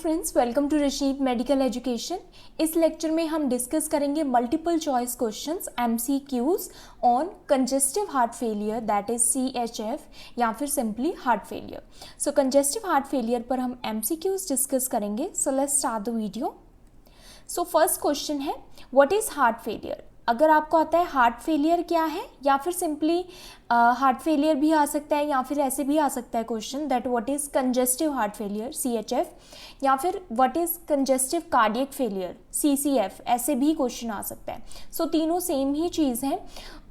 Friends, welcome to Rashid medical education. इस lecture में हम डिस्कस करेंगे multiple choice questions MCQs on congestive heart failure, that is CHF या फिर simply heart failure. So congestive heart failure पर हम MCQs discuss करेंगे। So let's start the video. So first question है, व्हाट इज हार्ट फेलियर। अगर आपको आता है हार्ट फेलियर क्या है, या फिर सिंपली हार्ट फेलियर भी आ सकता है, या फिर ऐसे भी आ सकता है question that what is congestive heart failure CHF, या फिर what is congestive cardiac failure CCF, ऐसे भी क्वेश्चन आ सकता है। सो तीनों सेम ही चीज़ है।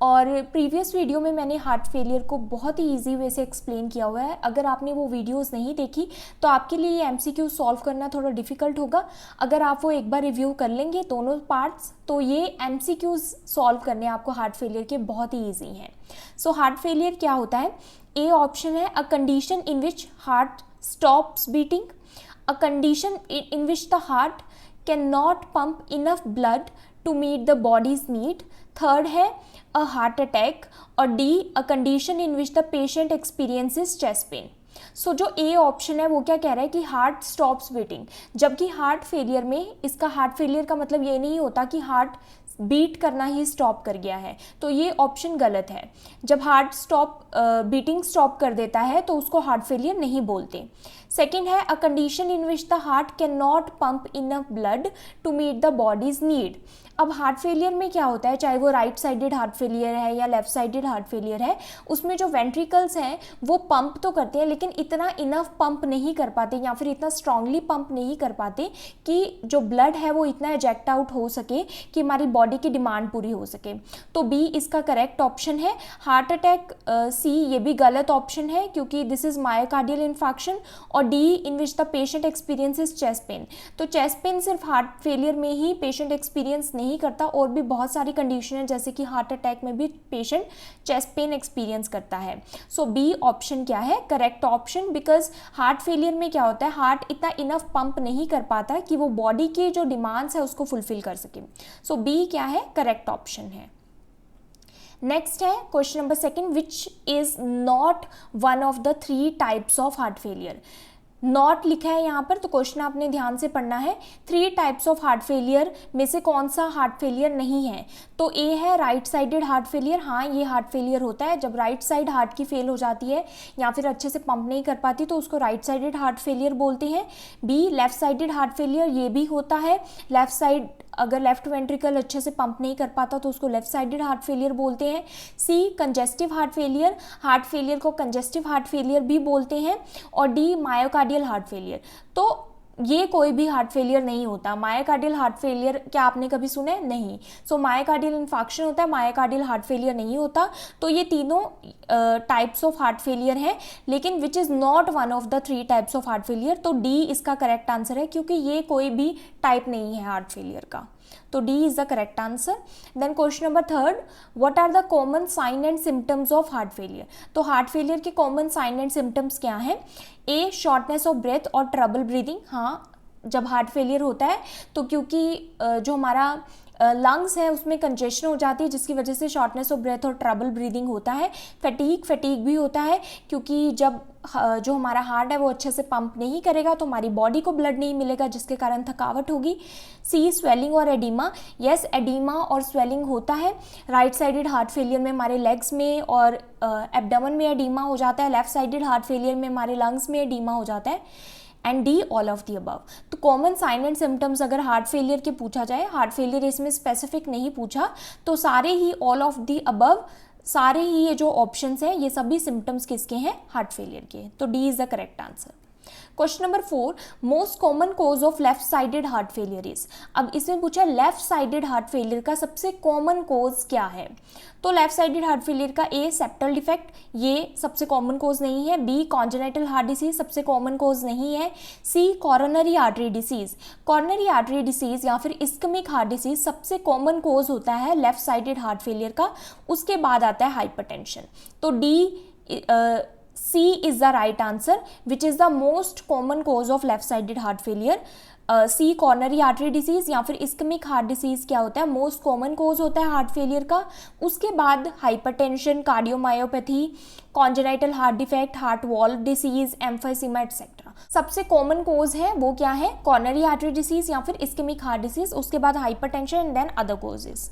और प्रीवियस वीडियो में मैंने हार्ट फेलियर को बहुत ही ईजी वे से एक्सप्लेन किया हुआ है। अगर आपने वो वीडियोस नहीं देखी तो आपके लिए ये MCQ सॉल्व करना थोड़ा डिफिकल्ट होगा। अगर आप वो एक बार रिव्यू कर लेंगे दोनों पार्ट्स, तो ये MCQs सॉल्व करने आपको हार्ट फेलियर के बहुत ही ईजी हैं। सो हार्ट फेलियर क्या होता है? ए ऑप्शन है, a condition in which heart stops beating, a condition in which the heart can not pump enough blood to meet the body's need. Third है a heart attack, और D a condition in which the patient experiences chest pain. So जो A option है वो क्या कह रहा है कि हार्ट स्टॉप्स बीटिंग, जबकि हार्ट फेलियर में इसका हार्ट फेलियर का मतलब ये नहीं होता कि हार्ट बीट करना ही स्टॉप कर गया है, तो ये ऑप्शन गलत है। जब हार्ट बीटिंग स्टॉप कर देता है तो उसको हार्ट फेलियर नहीं बोलते। सेकेंड है a condition in which the heart can not pump enough blood to meet the body's need. अब हार्ट फेलियर में क्या होता है, चाहे वो राइट साइडेड हार्ट फेलियर है या लेफ्ट साइडेड हार्ट फेलियर है, उसमें जो वेंट्रिकल्स हैं वो पंप तो करते हैं, लेकिन इतना इनफ पंप नहीं कर पाते, या फिर इतना स्ट्रांगली पंप नहीं कर पाते कि जो ब्लड है वो इतना एजेक्ट आउट हो सके कि हमारी बॉडी की डिमांड पूरी हो सके। तो बी इसका करेक्ट ऑप्शन है। हार्ट अटैक सी ये भी गलत ऑप्शन है, क्योंकि दिस इज मायोकार्डियल इन्फार्क्शन। और D in which the patient experiences chest pen, तो चेस्ट पेन सिर्फ हार्ट फेलियर में ही पेशेंट एक्सपीरियंस नहीं करता, और भी बहुत सारी कंडीशन है जैसे कि हार्ट अटैक में भी पेशेंट चेस्ट पेन एक्सपीरियंस करता है। सो बी ऑप्शन क्या है? Correct option, because heart failure में क्या होता है, हार्ट इतना इनफ पंप नहीं कर पाता कि वो बॉडी की जो डिमांड्स है उसको फुलफिल कर सके। सो बी क्या है? करेक्ट ऑप्शन है। नेक्स्ट है question number second, which is not one of the 3 types of heart failure. Not लिखा है यहाँ पर, तो क्वेश्चन आपने ध्यान से पढ़ना है। 3 टाइप्स ऑफ हार्ट फेलियर में से कौन सा हार्ट फेलियर नहीं है? तो ए है राइट साइडेड हार्ट फेलियर। हाँ, ये हार्ट फेलियर होता है जब राइट साइड हार्ट की फेल हो जाती है या फिर अच्छे से पंप नहीं कर पाती, तो उसको राइट साइडेड हार्ट फेलियर बोलते हैं। Be left sided heart failure, ये भी होता है। लेफ्ट साइड अगर लेफ्ट वेंट्रिकल अच्छे से पंप नहीं कर पाता तो उसको लेफ्ट साइडेड हार्ट फेलियर बोलते हैं। सी कंजेस्टिव हार्ट फेलियर को कंजेस्टिव हार्ट फेलियर भी बोलते हैं। और डी मायोकार्डियल हार्ट फेलियर। तो ये कोई भी हार्ट फेलियर नहीं होता। मायोकार्डियल हार्ट फेलियर क्या आपने कभी सुने? नहीं। सो मायोकार्डियल इन्फार्क्शन होता है, मायोकार्डियल हार्ट फेलियर नहीं होता। तो ये तीनों टाइप्स ऑफ हार्ट फेलियर है, लेकिन which is not one of the 3 types of heart failure. तो डी इसका करेक्ट आंसर है, क्योंकि ये कोई भी टाइप नहीं है हार्ट फेलियर का। तो D is the correct answer. Then question number third, what are the common sign and symptoms of heart failure. तो हार्ट फेलियर के कॉमन साइन एंड सिम्टम्स क्या हैं? ए शॉर्टनेस ऑफ ब्रेथ और trouble breathing. हाँ, जब heart failure होता है तो क्योंकि जो हमारा लंग्स है उसमें कंजेशन हो जाती है, जिसकी वजह से शॉर्टनेस ऑफ ब्रेथ और ट्रबल ब्रीदिंग होता है। फटीग भी होता है, क्योंकि जब जो हमारा हार्ट है वो अच्छे से पंप नहीं करेगा तो हमारी बॉडी को ब्लड नहीं मिलेगा, जिसके कारण थकावट होगी। सी स्वेलिंग और एडिमा। यस, एडिमा और स्वेलिंग होता है। राइट साइडेड हार्ट फेलियर में हमारे लेग्स में और एब्डोमेन में एडिमा हो जाता है। लेफ्ट साइडेड हार्ट फेलियर में हमारे लंग्स में एडिमा हो जाता है। And D all of the above. तो कॉमन साइन एंड सिम्टम्स अगर हार्ट फेलियर के पूछा जाए, हार्ट फेलियर इसमें स्पेसिफिक नहीं पूछा, तो सारे ही ऑल ऑफ दी अबव, सारे ही ये जो ऑप्शंस हैं ये सभी सिम्टम्स किसके हैं? हार्ट फेलियर के। तो D is the correct answer. Question number 4, most common cause of left sided heart failure is. अब इसमें पूछा लेफ्ट साइडेड हार्ट फेलियर का सबसे कॉमन कोज क्या है। तो लेफ्ट साइडेड हार्ट फेलियर का ए सेप्टल डिफेक्ट, ये सबसे कॉमन कोज नहीं है। बी कॉन्जेनाइटल हार्ट डिसीज, सबसे कॉमन कोज नहीं है। सी कॉरोनरी आर्टरी डिसीज या फिर इस्केमिक हार्ट डिसीज सबसे कॉमन कोज होता है लेफ्ट साइडेड हार्ट फेलियर का। उसके बाद आता है हाइपरटेंशन। तो the C is the right answer, which is the most common cause of left sided heart failure. C coronary artery disease या फिर इस्केमिक हार्ट डिसीज क्या होता है, मोस्ट कॉमन कोज होता है हार्ट फेलियर का। उसके बाद hypertension, cardiomyopathy, congenital heart defect, heart valve disease, emphysema etcetera. सबसे कॉमन कोज है वो क्या है, कॉर्नरी आर्टरी डिसीज या फिर इस्केमिक हार्ट डिसीज, उसके बाद hypertension and then other causes.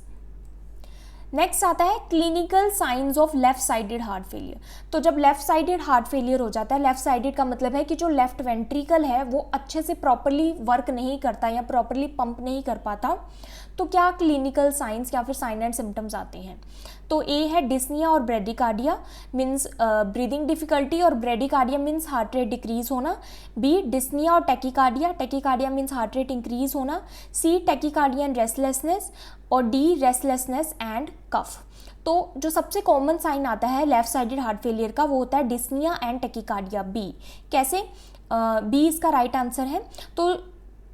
Next आता है clinical signs of left sided heart failure. तो जब लेफ्ट साइडेड हार्ट फेलियर हो जाता है, लेफ्ट साइडेड का मतलब है कि जो लेफ्ट वेंट्रिकल है वो अच्छे से प्रॉपरली वर्क नहीं करता या प्रॉपरली पंप नहीं कर पाता, तो क्या क्लिनिकल साइंस या फिर साइन एंड सिम्टम्स आते हैं। तो ए है डिस्निया और ब्रेडिकार्डिया, मीन्स ब्रीदिंग डिफिकल्टी, और bradycardia means heart rate decrease होना। बी डिस्निया और tachycardia, tachycardia means heart rate increase होना। सी टेकिकार्डिया एंड रेस्टलेसनेस, और डी रेस्टलेसनेस एंड कफ। तो जो सबसे कॉमन साइन आता है लेफ्ट साइडेड हार्ट फेलियर का वो होता है डिस्निया एंड टेकिकार्डिया, बी। कैसे, बी इसका राइट आंसर है। तो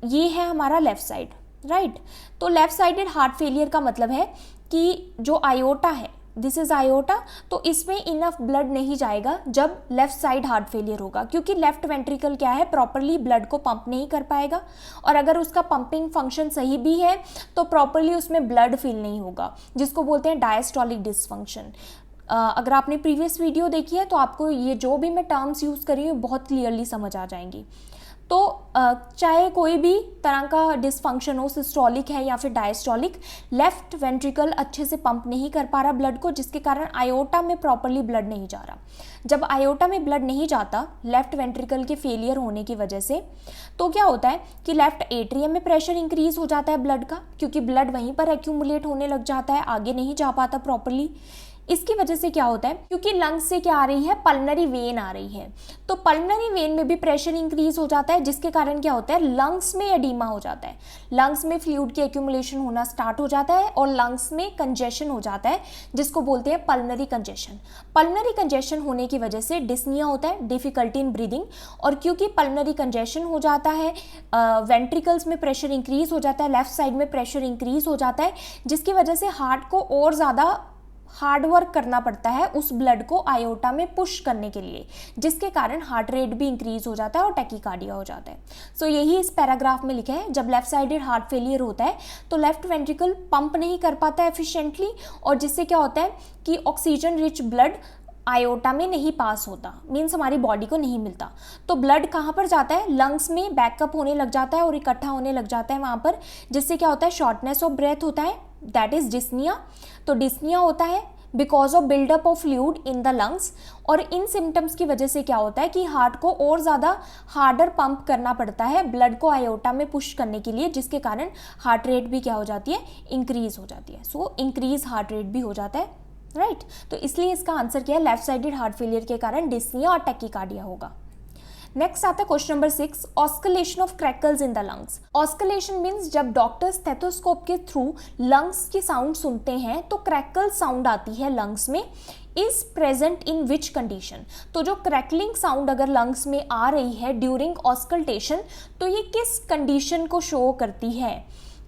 ये है हमारा लेफ्ट साइड, राइट। तो लेफ्ट साइडेड हार्ट फेलियर का मतलब है कि जो आयोटा है, दिस इज आयोटा, तो इसमें इनफ ब्लड नहीं जाएगा जब लेफ्ट साइड हार्ट फेलियर होगा, क्योंकि लेफ्ट वेंट्रिकल क्या है, प्रॉपरली ब्लड को पंप नहीं कर पाएगा, और अगर उसका पंपिंग फंक्शन सही भी है तो प्रॉपरली उसमें ब्लड फिल नहीं होगा, जिसको बोलते हैं डायस्टोलिक डिसफंक्शन। अगर आपने प्रीवियस वीडियो देखी है तो आपको ये जो भी मैं टर्म्स यूज़ कर रही हूँ बहुत क्लियरली समझ आ जाएंगी। तो चाहे कोई भी तरह का डिसफंक्शन हो, सिस्टोलिक है या फिर डायस्टोलिक, लेफ्ट वेंट्रिकल अच्छे से पंप नहीं कर पा रहा ब्लड को, जिसके कारण आयोटा में प्रॉपरली ब्लड नहीं जा रहा। जब आयोटा में ब्लड नहीं जाता लेफ्ट वेंट्रिकल के फेलियर होने की वजह से, तो क्या होता है कि लेफ्ट एट्रियम में प्रेशर इंक्रीज हो जाता है ब्लड का, क्योंकि ब्लड वहीं पर एक्यूमुलेट होने लग जाता है, आगे नहीं जा पाता प्रॉपरली। इसकी वजह से क्या होता है, क्योंकि लंग्स से क्या आ रही है, पल्मनरी वेन आ रही है, तो पल्मनरी वेन में भी प्रेशर इंक्रीज हो जाता है, जिसके कारण क्या होता है, लंग्स में एडीमा हो जाता है, लंग्स में फ्लूइड की एक्यूमुलेशन होना स्टार्ट हो जाता है और लंग्स में कंजेशन हो जाता है, जिसको बोलते हैं पल्मनरी कंजेशन। पल्मनरी कंजेशन होने की वजह से डिस्निया होता है, डिफिकल्टी इन ब्रीदिंग, और क्योंकि पल्मनरी कंजेशन हो जाता है, वेंट्रिकल्स में प्रेशर इंक्रीज हो जाता है, लेफ्ट साइड में प्रेशर इंक्रीज हो जाता है, जिसकी वजह से हार्ट को और ज़्यादा हार्ड वर्क करना पड़ता है उस ब्लड को आयोटा में पुश करने के लिए, जिसके कारण हार्ट रेट भी इंक्रीज हो जाता है और टैकीकार्डिया हो जाता है। सो यही इस पैराग्राफ में लिखा है, जब लेफ्ट साइडेड हार्ट फेलियर होता है तो लेफ्ट वेंट्रिकल पंप नहीं कर पाता एफिशिएंटली, और जिससे क्या होता है कि ऑक्सीजन रिच ब्लड आयोटा में नहीं पास होता, मीन्स हमारी बॉडी को नहीं मिलता। तो ब्लड कहाँ पर जाता है, लंग्स में बैकअप होने लग जाता है और इकट्ठा होने लग जाता है वहाँ पर, जिससे क्या होता है, शॉर्टनेस ऑफ ब्रेथ होता है, दैट इज डिस्निया। तो डिस्निया होता है because of buildup of fluid in the lungs, और इन सिम्टम्स की वजह से क्या होता है कि हार्ट को और ज़्यादा हार्डर पंप करना पड़ता है ब्लड को आयोटा में पुश करने के लिए, जिसके कारण हार्ट रेट भी क्या हो जाती है, इंक्रीज हो जाती है। सो इंक्रीज हार्ट रेट भी हो जाता है, राइट। तो इसलिए इसका आंसर क्या है, लेफ्ट साइडेड हार्ट फेलियर के कारण डिस्निया और टैकीकार्डिया होगा। नेक्स्ट आता है question number 6, auscultation of crackles in the lungs. Auscultation means जब डॉक्टर स्टेथोस्कोप के थ्रू लंग्स की साउंड सुनते हैं तो क्रैकल साउंड आती है लंग्स में, is present in which condition. तो जो क्रैकलिंग साउंड अगर लंग्स में आ रही है ड्यूरिंग ऑस्कल्टेशन, तो ये किस कंडीशन को शो करती है।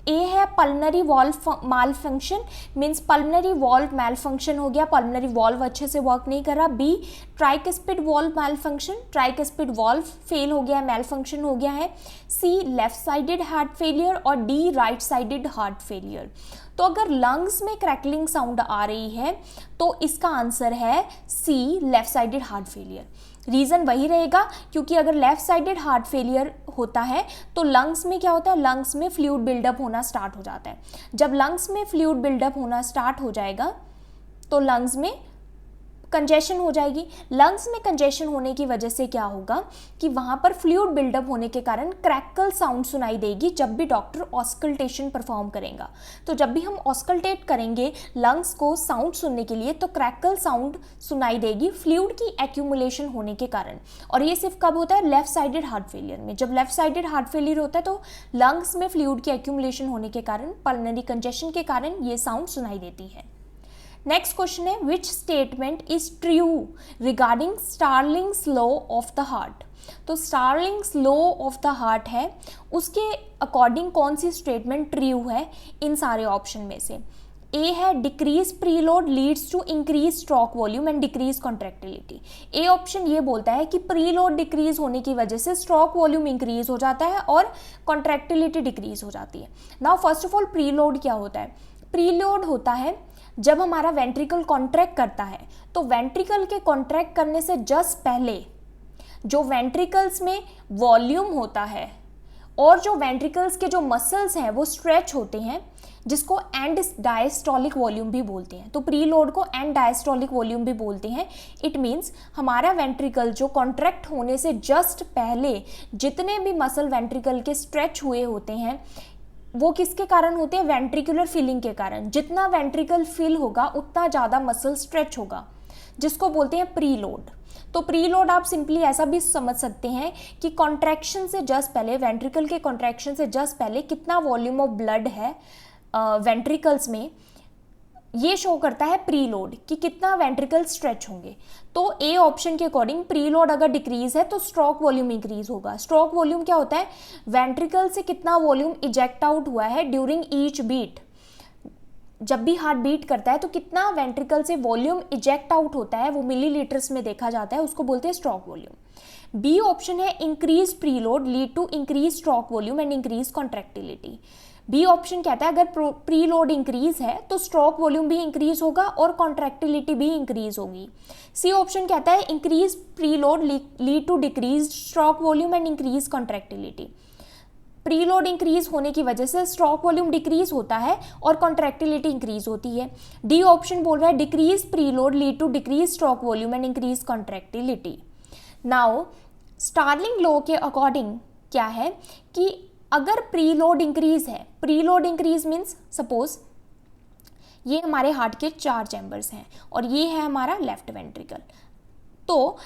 ए है पल्मनरी वॉल्व माल फंक्शन, मीन्स पल्मनरी वॉल्व मैल फंक्शन हो गया, पल्मनरी वॉल्व अच्छे से वर्क नहीं कर रहा। बी ट्राइकस्पिड वॉल्व मैल फंक्शन, ट्राइकस्पिड वॉल्व फेल हो गया, मैल फंक्शन हो गया है। C left sided heart failure, और D right sided heart failure. तो अगर लंग्स में क्रैकलिंग साउंड आ रही है तो इसका आंसर है C left sided heart failure. Reason वही रहेगा, क्योंकि अगर लेफ्ट साइडेड हार्ट फेलियर होता है तो लंग्स में क्या होता है, लंग्स में फ्लूइड बिल्डअप होना स्टार्ट हो जाता है। जब लंग्स में फ्लूइड बिल्डअप होना स्टार्ट हो जाएगा तो लंग्स में कंजेशन हो जाएगी। लंग्स में कंजेशन होने की वजह से क्या होगा कि वहाँ पर फ्लूइड बिल्डअप होने के कारण क्रैकल साउंड सुनाई देगी जब भी डॉक्टर ऑस्कल्टेशन परफॉर्म करेगा। तो जब भी हम ऑस्कल्टेट करेंगे लंग्स को साउंड सुनने के लिए तो क्रैकल साउंड सुनाई देगी फ्लूइड की एक्यूमुलेशन होने के कारण। और ये सिर्फ कब होता है, लेफ्ट साइडेड हार्ट फेलियर में। जब लेफ्ट साइडेड हार्ट फेलियर होता है तो लंग्स में फ्लूइड की एक्यूमुलेशन होने के कारण, पल्मनरी कंजेशन के कारण ये साउंड सुनाई देती है। नेक्स्ट क्वेश्चन है, which statement is true regarding Starling's law of the heart. तो Starling's law of the heart है, उसके अकॉर्डिंग कौन सी स्टेटमेंट ट्रू है इन सारे ऑप्शन में से। ए है decrease preload leads to increase stroke volume and decrease contractility. A option ये बोलता है कि प्रीलोड डिक्रीज होने की वजह से स्ट्रोक वॉल्यूम इंक्रीज हो जाता है और कॉन्ट्रैक्टिलिटी डिक्रीज हो जाती है। Now first of all preload क्या होता है? प्रीलोड होता है जब हमारा वेंट्रिकल कॉन्ट्रैक्ट करता है, तो वेंट्रिकल के कॉन्ट्रैक्ट करने से जस्ट पहले जो वेंट्रिकल्स में वॉल्यूम होता है और जो वेंट्रिकल्स के जो मसल्स हैं वो स्ट्रेच होते हैं, जिसको एंड डायस्टोलिक वॉल्यूम भी बोलते हैं। तो प्रीलोड को एंड डायस्टोलिक वॉल्यूम भी बोलते हैं। इट मीन्स हमारा वेंट्रिकल जो कॉन्ट्रैक्ट होने से जस्ट पहले जितने भी मसल वेंट्रिकल के स्ट्रेच हुए होते हैं वो किसके कारण होते हैं? वेंट्रिकुलर फिलिंग के कारण। जितना वेंट्रिकल फिल होगा उतना ज़्यादा मसल स्ट्रेच होगा, जिसको बोलते हैं प्रीलोड। तो प्रीलोड आप सिंपली ऐसा भी समझ सकते हैं कि कॉन्ट्रैक्शन से जस्ट पहले, वेंट्रिकल के कॉन्ट्रैक्शन से जस्ट पहले कितना वॉल्यूम ऑफ ब्लड है वेंट्रिकल्स में, ये शो करता है प्रीलोड कि कितना वेंट्रिकल स्ट्रेच होंगे। तो ए ऑप्शन के अकॉर्डिंग प्रीलोड अगर डिक्रीज है तो स्ट्रोक वॉल्यूम इंक्रीज होगा। स्ट्रोक वॉल्यूम क्या होता है? वेंट्रिकल से कितना वॉल्यूम इजेक्ट आउट हुआ है ड्यूरिंग ईच बीट। जब भी हार्ट बीट करता है तो कितना वेंट्रिकल से वॉल्यूम इजेक्ट आउट होता है, वो मिलीलीटर्स में देखा जाता है, उसको बोलते हैं स्ट्रोक वॉल्यूम। बी ऑप्शन है increase preload lead to increase stroke volume and increase contractility. B option कहता है अगर प्रीलोड इंक्रीज है तो स्ट्रोक वॉल्यूम भी इंक्रीज होगा और कॉन्ट्रैक्टिलिटी भी इंक्रीज होगी। सी ऑप्शन कहता है increase preload lead to decrease stroke volume and increase contractility. Preload increase होने की वजह से स्ट्रोक वॉल्यूम डिक्रीज होता है और कॉन्ट्रैक्टिलिटी इंक्रीज होती है। डी ऑप्शन बोल रहा है decrease preload lead to decrease stroke volume and increase contractility. Now Starling law के अकॉर्डिंग क्या है कि अगर प्रीलोड इंक्रीज है, प्रीलोड इंक्रीज मीन्स सपोज ये हमारे हार्ट के 4 चैम्बर्स हैं और ये है हमारा लेफ्ट वेंट्रिकल। तो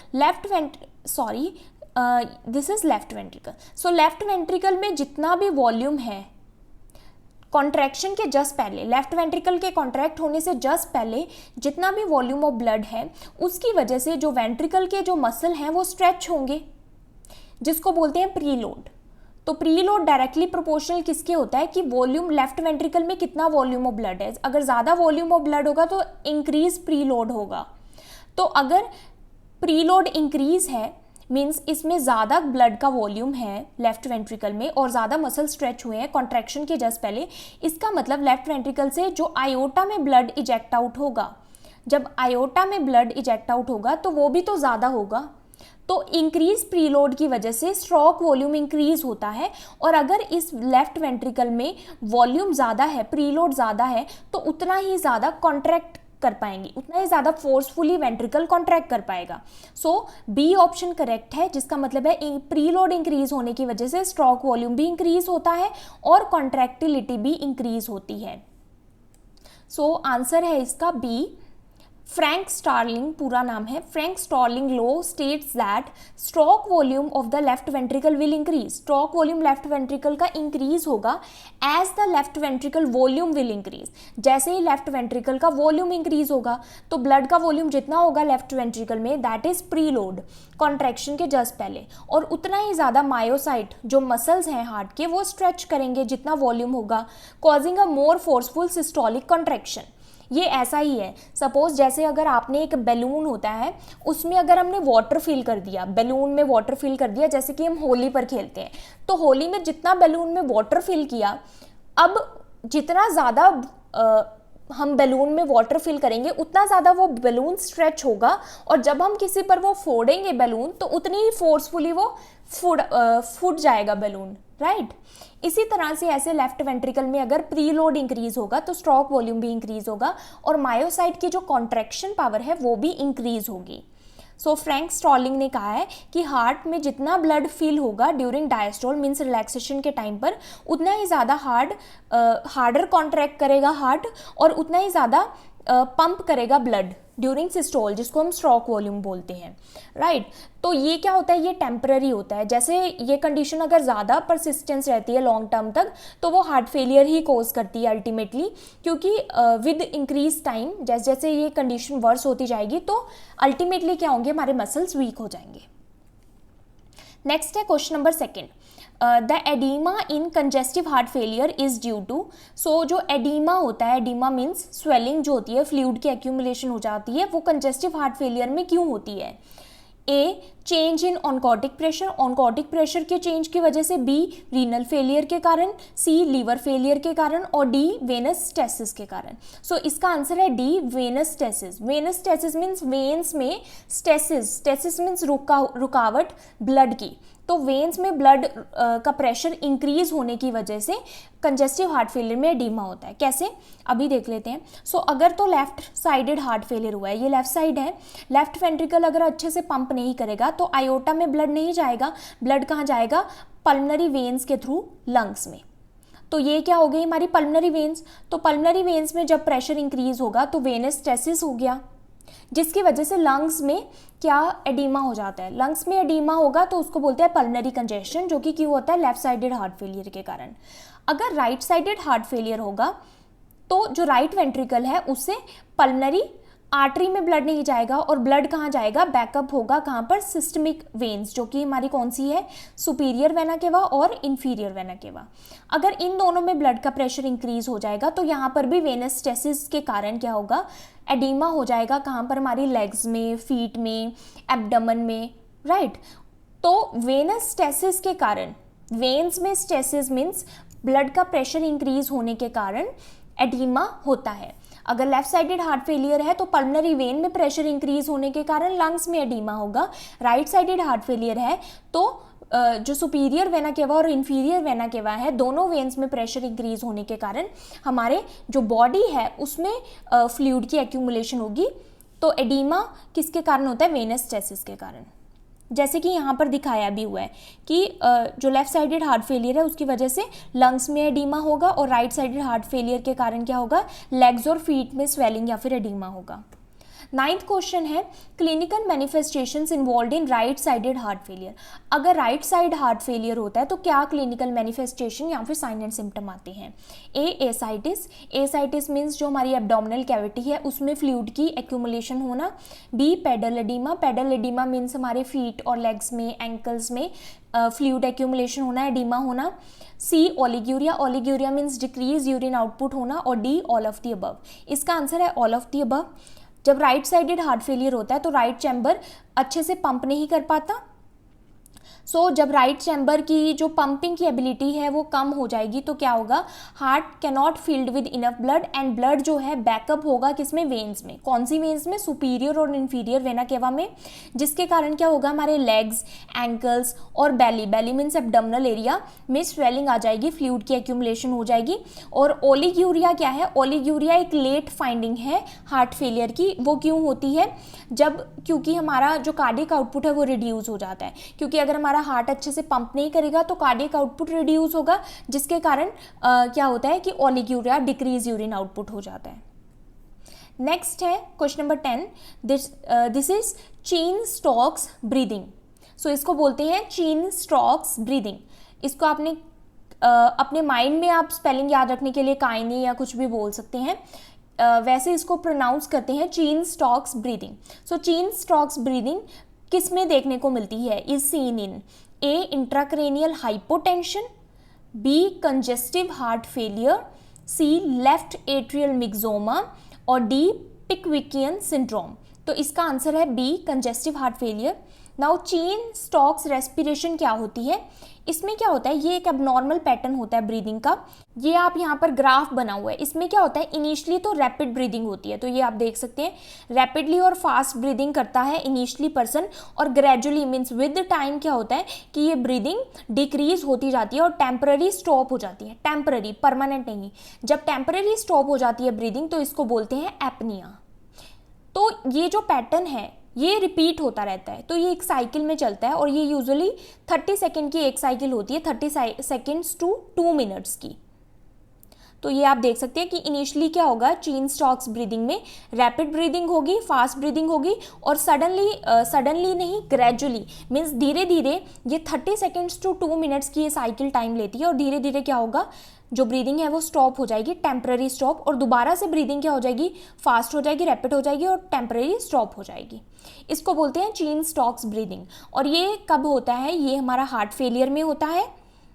this is left ventricle. So left ventricle में जितना भी वॉल्यूम है कॉन्ट्रैक्शन के जस्ट पहले, लेफ्ट वेंट्रिकल के कॉन्ट्रैक्ट होने से जस्ट पहले जितना भी वॉल्यूम ऑफ ब्लड है उसकी वजह से जो वेंट्रिकल के जो मसल हैं वो स्ट्रेच होंगे, जिसको बोलते हैं प्रीलोड। तो प्रीलोड डायरेक्टली प्रोपोर्शनल किसके होता है कि वॉल्यूम लेफ्ट वेंट्रिकल में कितना वॉल्यूम ऑफ ब्लड है। अगर ज़्यादा वॉल्यूम ऑफ ब्लड होगा तो इंक्रीज प्रीलोड होगा। तो अगर प्रीलोड इंक्रीज है मीन्स इसमें ज़्यादा ब्लड का वॉल्यूम है लेफ्ट वेंट्रिकल में और ज़्यादा मसल स्ट्रेच हुए हैं कॉन्ट्रैक्शन के जस्ट पहले, इसका मतलब लेफ्ट वेंट्रिकल से जो आयोटा में ब्लड इजेक्ट आउट होगा, जब आयोटा में ब्लड इजेक्ट आउट होगा तो वो भी तो ज़्यादा होगा। तो इंक्रीज प्रीलोड की वजह से स्ट्रोक वॉल्यूम इंक्रीज होता है और अगर इस लेफ्ट वेंट्रिकल में वॉल्यूम ज़्यादा है, प्रीलोड ज़्यादा है, तो उतना ही ज़्यादा कॉन्ट्रैक्ट कर पाएंगे, उतना ही ज़्यादा फोर्सफुली वेंट्रिकल कॉन्ट्रैक्ट कर पाएगा। सो बी ऑप्शन करेक्ट है, जिसका मतलब है प्रीलोड इंक्रीज होने की वजह से स्ट्रोक वॉल्यूम भी इंक्रीज होता है और कॉन्ट्रैक्टिलिटी भी इंक्रीज होती है। सो आंसर है इसका बी। फ्रैंक स्टार्लिंग पूरा नाम है। Frank Starling law states that stroke volume of the left ventricle will increase. Stroke volume left ventricle का इंक्रीज होगा as the left ventricle volume will increase. जैसे ही लेफ्ट वेंट्रिकल का वॉल्यूम इंक्रीज होगा तो ब्लड का वॉल्यूम जितना होगा लेफ्ट वेंट्रिकल में दैट इज प्रीलोड कॉन्ट्रैक्शन के जस्ट पहले, और उतना ही ज़्यादा मायोसाइट जो मसल्स हैं हार्ट के वो स्ट्रेच करेंगे जितना वॉल्यूम होगा, causing a more forceful systolic contraction. ये ऐसा ही है, सपोज जैसे अगर आपने एक बैलून होता है उसमें अगर हमने वाटर फिल कर दिया, बैलून में वाटर फिल कर दिया, जैसे कि हम होली पर खेलते हैं, तो होली में जितना बैलून में वाटर फिल किया, अब जितना ज़्यादा हम बैलून में वाटर फिल करेंगे उतना ज़्यादा वो बैलून स्ट्रेच होगा और जब हम किसी पर वो फोड़ेंगे बैलून तो उतनी ही फोर्सफुली वो फूट जाएगा बैलून, राइट। इसी तरह से ऐसे लेफ्ट वेंट्रिकल में अगर प्रीलोड इंक्रीज होगा तो स्ट्रोक वॉल्यूम भी इंक्रीज होगा और मायोसाइट की जो कॉन्ट्रैक्शन पावर है वो भी इंक्रीज होगी। सो फ्रैंक स्टार्लिंग ने कहा है कि हार्ट में जितना ब्लड फील होगा ड्यूरिंग डायस्टोल मीन्स रिलैक्सेशन के टाइम पर, उतना ही ज़्यादा हार्डर कॉन्ट्रैक्ट करेगा हार्ट और उतना ही ज़्यादा पंप करेगा ब्लड ड्यूरिंग सिस्टोल, जिसको हम स्ट्रोक वॉल्यूम बोलते हैं, राइट। तो ये क्या होता है, ये टेम्पररी होता है। जैसे ये कंडीशन अगर ज़्यादा परसिस्टेंस रहती है लॉन्ग टर्म तक तो वो हार्ट फेलियर ही कोज करती है अल्टीमेटली, क्योंकि विद इंक्रीज टाइम जैसे जैसे ये कंडीशन वर्स होती जाएगी तो अल्टीमेटली क्या होंगे, हमारे मसल्स वीक हो जाएंगे। नेक्स्ट है question number second, the edema in congestive heart failure is due to, so जो एडीमा होता है, एडीमा मीन्स स्वेलिंग जो होती है, फ्लूइड की एक्यूमुलेशन हो जाती है, वो कंजेस्टिव हार्ट फेलियर में क्यों होती है? A, change in oncotic pressure, oncotic pressure के चेंज की वजह से, बी, रीनल फेलियर के कारण, सी, लीवर फेलियर के कारण, और डी, वेनस स्टेसिस के कारण। सो इसका आंसर है D, venous stasis. Venous stasis means veins में स्टेसिस, स्टेसिस मीन्स रुकावट ब्लड की, तो वेन्स में ब्लड का प्रेशर इंक्रीज होने की वजह से कंजेस्टिव हार्ट फेलियर में एडीमा होता है। कैसे, अभी देख लेते हैं। सो अगर तो लेफ्ट साइडेड हार्ट फेलियर हुआ है, ये लेफ्ट साइड है, लेफ्ट वेंट्रिकल अगर अच्छे से पंप नहीं करेगा तो आयोटा में ब्लड नहीं जाएगा, ब्लड कहाँ जाएगा? पल्मनरी वेन्स के थ्रू लंग्स में। तो ये क्या हो गई हमारी पल्मनरी वेन्स, तो पल्मनरी वेन्स में जब प्रेशर इंक्रीज होगा तो वेनस स्टेसिस हो गया, जिसकी वजह से लंग्स में क्या एडीमा हो जाता है। लंग्स में एडीमा होगा तो उसको बोलते हैं पल्मनरी कंजेशन, जो कि क्यों होता है? लेफ्ट साइडेड हार्ट फेलियर के कारण। अगर राइट साइडेड हार्ट फेलियर होगा तो जो राइट वेंट्रिकल है उससे पल्मनरी आर्टरी में ब्लड नहीं जाएगा, और ब्लड कहाँ जाएगा? बैकअप होगा कहाँ पर? सिस्टमिक वेन्स, जो कि हमारी कौन सी है? सुपीरियर वेना केवा और इंफीरियर वेना केवा। अगर इन दोनों में ब्लड का प्रेशर इंक्रीज हो जाएगा तो यहाँ पर भी वेनस स्टेसिस के कारण क्या होगा? एडीमा हो जाएगा। कहाँ पर? हमारी लेग्स में, फीट में, एब्डोमेन में, राइट। तो वेनस स्टेसिस के कारण, वेन्स में स्टेसिस मीन्स ब्लड का प्रेशर इंक्रीज होने के कारण एडीमा होता है। अगर लेफ्ट साइडेड हार्ट फेलियर है तो पल्मनरी वेन में प्रेशर इंक्रीज होने के कारण लंग्स में एडीमा होगा। राइट साइडेड हार्ट फेलियर है तो जो सुपीरियर वेना केवा और इंफीरियर वेना केवा है, दोनों वेन्स में प्रेशर इंक्रीज होने के कारण हमारे जो बॉडी है उसमें फ्लूइड की एक्यूमुलेशन होगी। तो एडीमा किसके कारण होता है? वेनस स्टेसिस के कारण। जैसे कि यहाँ पर दिखाया भी हुआ है कि जो लेफ्ट साइडेड हार्ट फेलियर है उसकी वजह से लंग्स में एडीमा होगा, और राइट साइडेड हार्ट फेलियर के कारण क्या होगा? लेग्स और फीट में स्वेलिंग या फिर एडीमा होगा। 9th क्वेश्चन है, clinical manifestations involve in right sided heart failure. अगर राइट साइड हार्ट फेलियर होता है तो क्या क्लिनिकल मैनिफेस्टेशन या फिर साइन एंड सिम्टम आते हैं? ए, एसाइटिस, एसाइटिस मीन्स जो हमारी एब्डोमिनल कैविटी है उसमें फ्लूइड की एक्यूमुलेशन होना। B, pedal edema, pedal edema means हमारे फीट और लेग्स में, एंकल्स में फ्लूइड एक्यूमुलेशन होना, एडीमा होना। C, oliguria, oliguria means decrease urine output होना, और D, all of the above. इसका आंसर है ऑल ऑफ द अबव। जब राइट साइडेड हार्ट फेलियर होता है तो राइट चैम्बर अच्छे से पंप नहीं कर पाता, जब राइट चैम्बर की जो पंपिंग की एबिलिटी है वो कम हो जाएगी तो क्या होगा? Heart can not filled with enough blood, and blood जो है बैकअप होगा किसमें? वेन्स में। कौन सी वेन्स में? सुपीरियर और इंफीरियर वेना केवा में, जिसके कारण क्या होगा? हमारे लेग्स, एंकल्स और बेली, बेली मीन्स एब्डोमिनल एरिया में स्वेलिंग आ जाएगी, फ्लूइड की एक्यूमुलेशन हो जाएगी। और ओलिग्यूरिया क्या है? ओलिग्यूरिया एक लेट फाइंडिंग है हार्ट फेलियर की। वो क्यों होती है? क्योंकि हमारा जो कार्डियक आउटपुट है वो रिड्यूस हो जाता है, क्योंकि अगर हमारा हार्ट अच्छे से पंप नहीं करेगा तो कार्डियक आउटपुट रिड्यूस होगा, जिसके कारण क्या होता है कि ओलिग्यूरिया, डिक्रीज यूरिन आउटपुट हो जाता है। नेक्स्ट है question number 10, this is chain Stokes breathing. इसको बोलते हैं चेन स्टॉक्स ब्रीदिंग। इसको आपने अपने माइंड में आप स्पेलिंग याद रखने के लिए काइने या कुछ भी बोल सकते हैं, वैसे इसको प्रोनाउंस करते हैं Cheyne Stokes breathing. Cheyne Stokes breathing किस में देखने को मिलती है? Is seen in A, intracranial hypotension, B, congestive heart failure, C, left atrial myxoma, और डी, पिकविकियन सिंड्रोम। तो इसका आंसर है B, congestive heart failure. Now Cheyne Stokes respiration क्या होती है? इसमें क्या होता है? ये एक एबनॉर्मल पैटर्न होता है ब्रीदिंग का। ये आप यहाँ पर ग्राफ बना हुआ है। इसमें क्या होता है? इनिशियली तो रैपिड ब्रीदिंग होती है, तो ये आप देख सकते हैं रैपिडली और फास्ट ब्रीदिंग करता है इनिशियली पर्सन, और ग्रेजुअली मीन्स विद टाइम क्या होता है कि ये ब्रीदिंग डिक्रीज होती जाती है और टेम्पररी स्टॉप हो जाती है। टेम्पररी, परमानेंट नहीं। जब टेम्पररी स्टॉप हो जाती है ब्रीदिंग तो इसको बोलते हैं एपनिया। तो ये जो पैटर्न है ये रिपीट होता रहता है, तो ये एक साइकिल में चलता है, और ये यूजुअली 30 सेकेंड की एक साइकिल होती है, 30 सेकेंड्स टू 2 मिनट्स की। तो ये आप देख सकते हैं कि इनिशियली क्या होगा, चेन स्टॉक्स ब्रीदिंग में रैपिड ब्रीदिंग होगी, फास्ट ब्रीदिंग होगी, और सडनली नहीं, ग्रेजुअली मीन्स धीरे धीरे ये 30 सेकेंड्स टू 2 मिनट्स की ये साइकिल टाइम लेती है, और धीरे धीरे क्या होगा, जो ब्रीदिंग है वो स्टॉप हो जाएगी, टेम्पररी स्टॉप, और दोबारा से ब्रीदिंग क्या हो जाएगी, फास्ट हो जाएगी, रैपिड हो जाएगी, और टेम्पररी स्टॉप हो जाएगी। इसको बोलते हैं चेन स्टॉक्स ब्रीदिंग। और ये कब होता है, ये हमारा हार्ट फेलियर में होता है,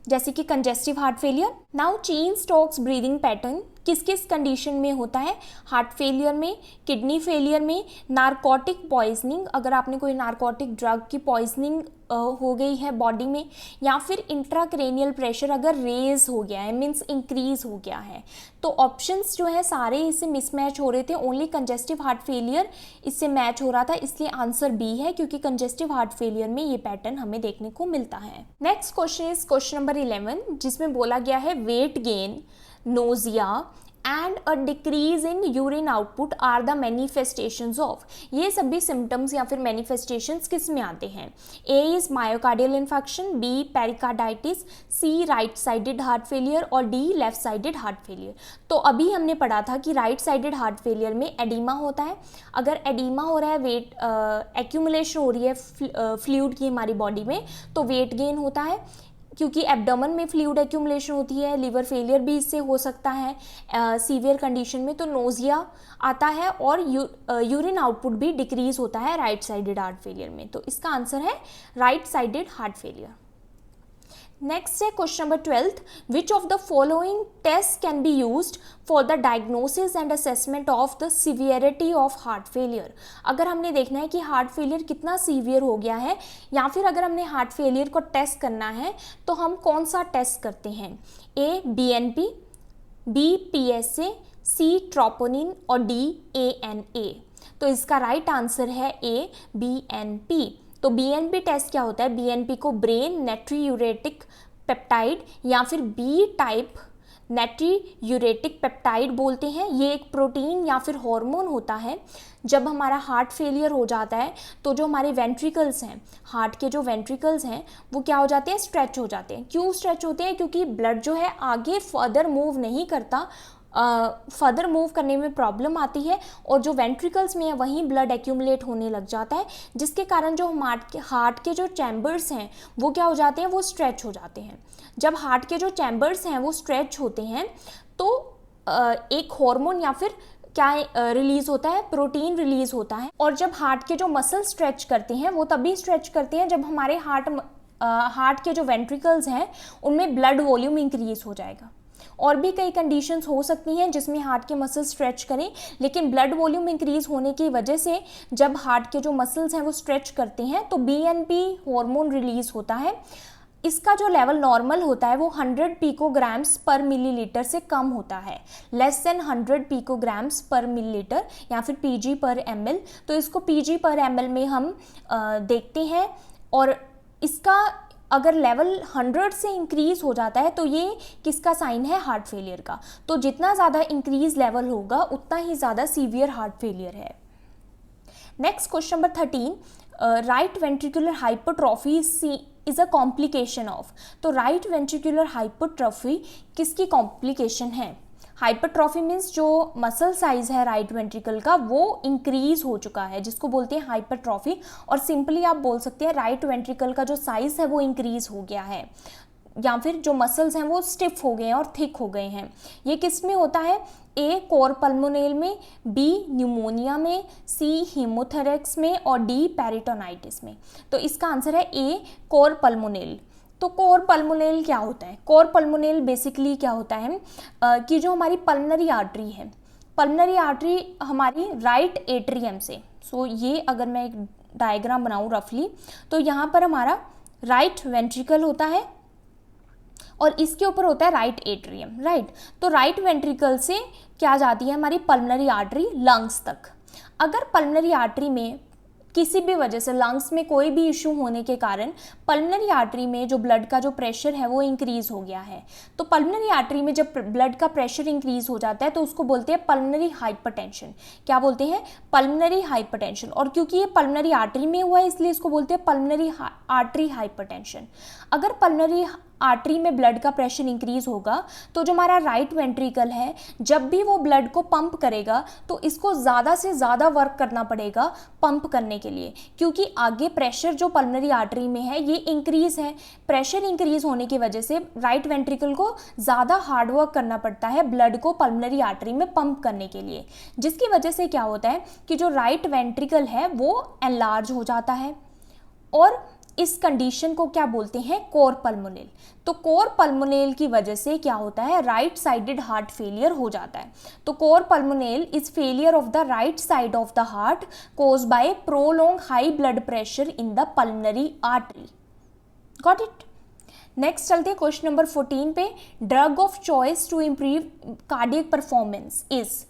जैसे कि congestive heart failure. Now Cheyne Stokes breathing pattern किस किस कंडीशन में होता है, हार्ट फेलियर में, किडनी फेलियर में, नारकोटिक पॉइजनिंग, अगर आपने कोई नारकोटिक ड्रग की पॉइजनिंग हो गई है बॉडी में, या फिर इंट्राक्रेनियल प्रेशर अगर रेज हो गया है, मीन्स इंक्रीज हो गया है। तो ऑप्शंस जो है सारे इससे मिसमैच हो रहे थे, ओनली कंजेस्टिव हार्ट फेलियर इससे मैच हो रहा था, इसलिए आंसर बी है, क्योंकि कंजेस्टिव हार्ट फेलियर में ये पैटर्न हमें देखने को मिलता है। Next question is question number 11, जिसमें बोला गया है weight gain, nausea and a decrease in urine output are the manifestations of. ये सभी सिम्टम्स या फिर मैनिफेस्टेशंस किस में आते हैं, A is myocardial infection, B pericarditis, C right sided heart failure, और D left sided heart failure. तो अभी हमने पढ़ा था कि राइट साइडेड हार्ट फेलियर में एडिमा होता है। अगर एडिमा हो रहा है, वेट एक्यूमुलेशन हो रही है फ्लूइड की हमारी बॉडी में, तो वेट गेन होता है, क्योंकि एब्डोमेन में फ्लूइड एक्यूमुलेशन होती है। लिवर फेलियर भी इससे हो सकता है सीवियर कंडीशन में। तो नोजिया आता है, और यूरिन आउटपुट भी डिक्रीज होता है राइट साइडेड हार्ट फेलियर में। तो इसका आंसर है right sided heart failure. Next है question number 12, which of the following test can be used for the diagnosis and assessment of the severity of heart failure. अगर हमने देखना है कि हार्ट फेलियर कितना सीवियर हो गया है, या फिर अगर हमने हार्ट फेलियर को टेस्ट करना है, तो हम कौन सा टेस्ट करते हैं, ए BNP, बी PSA, सी ट्रोपोनिन, और डी ANA। तो इसका राइट आंसर है ए BNP। तो BNP टेस्ट क्या होता है, BNP को ब्रेन नेट्रीयूरेटिक पेप्टाइड या फिर बी टाइप नेट्रीयूरेटिक पेप्टाइड बोलते हैं। ये एक प्रोटीन या फिर हार्मोन होता है। जब हमारा हार्ट फेलियर हो जाता है, तो जो हमारे वेंट्रिकल्स हैं, हार्ट के जो वेंट्रिकल्स हैं, वो क्या हो जाते हैं, स्ट्रेच हो जाते हैं। क्यों स्ट्रेच होते हैं, क्योंकि ब्लड जो है आगे फर्दर मूव नहीं करता, फर्दर मूव करने में प्रॉब्लम आती है, और जो वेंट्रिकल्स में है वहीं ब्लड एक्यूमुलेट होने लग जाता है, जिसके कारण जो हार्ट के जो चैम्बर्स हैं वो क्या हो जाते हैं, वो स्ट्रेच हो जाते हैं। जब हार्ट के जो चैम्बर्स हैं वो स्ट्रेच होते हैं, तो एक हार्मोन या फिर क्या रिलीज होता है, प्रोटीन रिलीज होता है। और जब हार्ट के जो मसल स्ट्रेच करते हैं, वो तभी स्ट्रेच करते हैं जब हमारे हार्ट के जो वेंट्रिकल्स हैं उनमें ब्लड वॉल्यूम इंक्रीज हो जाएगा। और भी कई कंडीशंस हो सकती हैं जिसमें हार्ट के मसल स्ट्रेच करें, लेकिन ब्लड वॉल्यूम इंक्रीज होने की वजह से जब हार्ट के जो मसल्स हैं वो स्ट्रेच करते हैं, तो BNP हार्मोन रिलीज होता है। इसका जो लेवल नॉर्मल होता है वो 100 पिकोग्राम्स पर मिलीलीटर से कम होता है, लेस देन 100 पिकोग्राम्स पर मिलीलीटर या फिर PG पर ml। तो इसको PG पर ml में हम देखते हैं, और इसका अगर लेवल 100 से इंक्रीज हो जाता है तो ये किसका साइन है, हार्ट फेलियर का। तो जितना ज़्यादा इंक्रीज लेवल होगा उतना ही ज़्यादा सीवियर हार्ट फेलियर है। Next question number 13, right ventricular hypertrophy is a complication of. तो राइट वेंट्रिकुलर हाइपरट्रॉफी किसकी कॉम्प्लिकेशन है, हाइपरट्रॉफी मीन्स जो मसल साइज है राइट वेंट्रिकल का वो इंक्रीज हो चुका है, जिसको बोलते हैं हाइपरट्रॉफी। और सिंपली आप बोल सकते हैं राइट वेंट्रिकल का जो साइज है वो इंक्रीज हो गया है, या फिर जो मसल्स हैं वो स्टिफ हो गए हैं और थिक हो गए हैं। ये किस में होता है, ए कोर पल्मोनेल में, बी न्यूमोनिया में, सी हीमोथेरेक्स में, और डी पेरिटोनाइटिस में। तो इसका आंसर है ए कोर पल्मोनेल। तो कोर पल्मोनेल क्या होता है, कोर पल्मोनेल बेसिकली क्या होता है कि जो हमारी पल्मनरी आर्टरी है, पल्मनरी आर्टरी हमारी राइट एट्रियम से, सो ये अगर मैं एक डायग्राम बनाऊँ रफली, तो यहाँ पर हमारा राइट वेंट्रिकल होता है और इसके ऊपर होता है राइट एट्रियम, राइट। तो राइट वेंट्रिकल से क्या जाती है हमारी पल्मनरी आर्टरी लंग्स तक। अगर पल्मनरी आर्टरी में किसी भी वजह से लंग्स में कोई भी इशू होने के कारण पल्मनरी आर्टरी में जो ब्लड का जो प्रेशर है वो इंक्रीज हो गया है, तो पल्मनरी आर्टरी में जब ब्लड का प्रेशर इंक्रीज हो जाता है तो उसको बोलते हैं पल्मनरी हाइपरटेंशन। क्या बोलते हैं, पल्मनरी हाइपरटेंशन। और क्योंकि ये पल्मनरी आर्टरी में हुआ है इसलिए इसको बोलते हैं पल्मनरी आर्टरी हाइपरटेंशन। अगर पल्मनरी आर्टरी में ब्लड का प्रेशर इंक्रीज होगा तो जो हमारा राइट वेंट्रिकल है जब भी वो ब्लड को पंप करेगा तो इसको ज़्यादा से ज़्यादा वर्क करना पड़ेगा पंप करने के लिए, क्योंकि आगे प्रेशर जो पल्मोनरी आर्टरी में है ये इंक्रीज है। प्रेशर इंक्रीज होने की वजह से राइट वेंट्रिकल को ज़्यादा हार्ड वर्क करना पड़ता है ब्लड को पल्मोनरी आर्टरी में पंप करने के लिए, जिसकी वजह से क्या होता है कि जो राइट वेंट्रिकल है वो एनलार्ज हो जाता है और इस कंडीशन को क्या बोलते हैं, कोर पल्मोनेल। तो कोर पल्मोनेल की वजह से क्या होता है, राइट साइडेड हार्ट फेलियर हो जाता है। तो cor pulmonale is failure of the right side of the heart cause by prolong high blood pressure in the pulmonary artery. Got it. Next चलते हैं क्वेश्चन नंबर 14 पे। Drug of choice to improve cardiac performance is.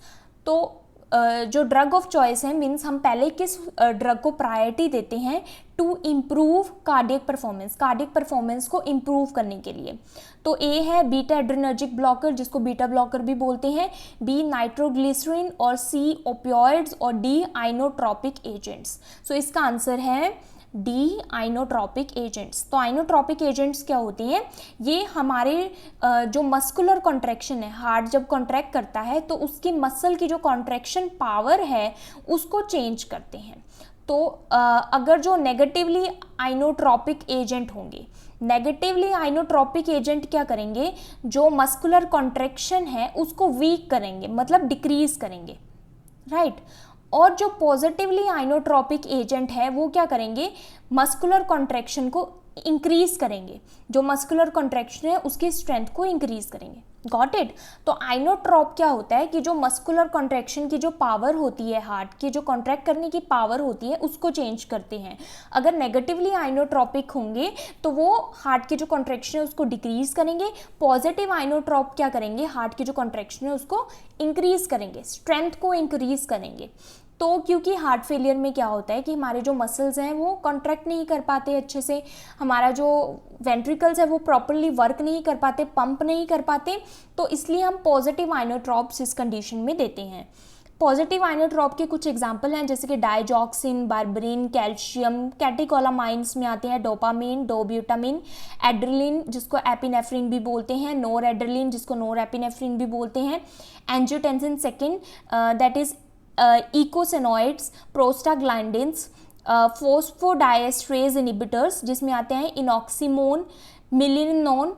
तो जो drug of choice है means हम पहले किस drug को प्रायोरिटी देते हैं to improve cardiac performance, cardiac performance को इम्प्रूव करने के लिए। तो ए है बीटा एड्रेनर्जिक ब्लॉकर जिसको बीटा ब्लॉकर भी बोलते हैं, बी नाइट्रोग्लिसरीन और सी ओपियोइड्स और डी आइनोट्रोपिक एजेंट्स। सो इसका आंसर है डी आइनोट्रोपिक एजेंट्स। तो आइनोट्रोपिक एजेंट्स क्या होते हैं, ये हमारे जो मस्कुलर कॉन्ट्रैक्शन है, हार्ट जब कॉन्ट्रैक्ट करता है तो उसकी मसल की जो कॉन्ट्रैक्शन पावर है उसको चेंज करते हैं। तो अगर जो नेगेटिवली आइनोट्रोपिक एजेंट होंगे, नेगेटिवली आइनोट्रोपिक एजेंट क्या करेंगे, जो मस्कुलर कॉन्ट्रैक्शन है उसको वीक करेंगे, मतलब डिक्रीज करेंगे, राइट। और जो पॉजिटिवली आइनोट्रोपिक एजेंट है वो क्या करेंगे, मस्कुलर कॉन्ट्रैक्शन को इंक्रीज करेंगे, जो मस्कुलर कॉन्ट्रैक्शन है उसकी स्ट्रेंथ को इंक्रीज करेंगे। Got it. तो आइनोट्रोप क्या होता है कि जो मस्कुलर कॉन्ट्रैक्शन की जो पावर होती है, हार्ट की जो कॉन्ट्रैक्ट करने की पावर होती है उसको चेंज करते हैं। अगर नेगेटिवली आइनोट्रोपिक होंगे तो वो हार्ट की जो कॉन्ट्रैक्शन है उसको डिक्रीज करेंगे, पॉजिटिव आइनोट्रोप क्या करेंगे, हार्ट की जो कॉन्ट्रैक्शन है उसको इंक्रीज करेंगे, स्ट्रेंथ को इंक्रीज करेंगे। तो क्योंकि हार्ट फेलियर में क्या होता है कि हमारे जो मसल्स हैं वो कॉन्ट्रैक्ट नहीं कर पाते अच्छे से, हमारा जो वेंट्रिकल्स है वो प्रॉपरली वर्क नहीं कर पाते, पंप नहीं कर पाते, तो इसलिए हम पॉजिटिव आइनोट्रॉप्स इस कंडीशन में देते हैं। पॉजिटिव आइनोट्रॉप के कुछ एग्जाम्पल हैं जैसे कि डाइजॉक्सिन, बार्बरिन, कैल्शियम, कैटेकोलामाइंस में आते हैं डोपामिन, डोब्यूटामिन, एड्रेलिन जिसको एपिनेफ्रिन भी बोलते हैं, नोर एड्रेलिन जिसको नोर एपिनेफ्रिन भी बोलते हैं, angiotensin second that is eicosanoids, prostaglandins, phosphodiesterase inhibitors जिसमें आते हैं इनॉक्सीमोन, मिलिनोन,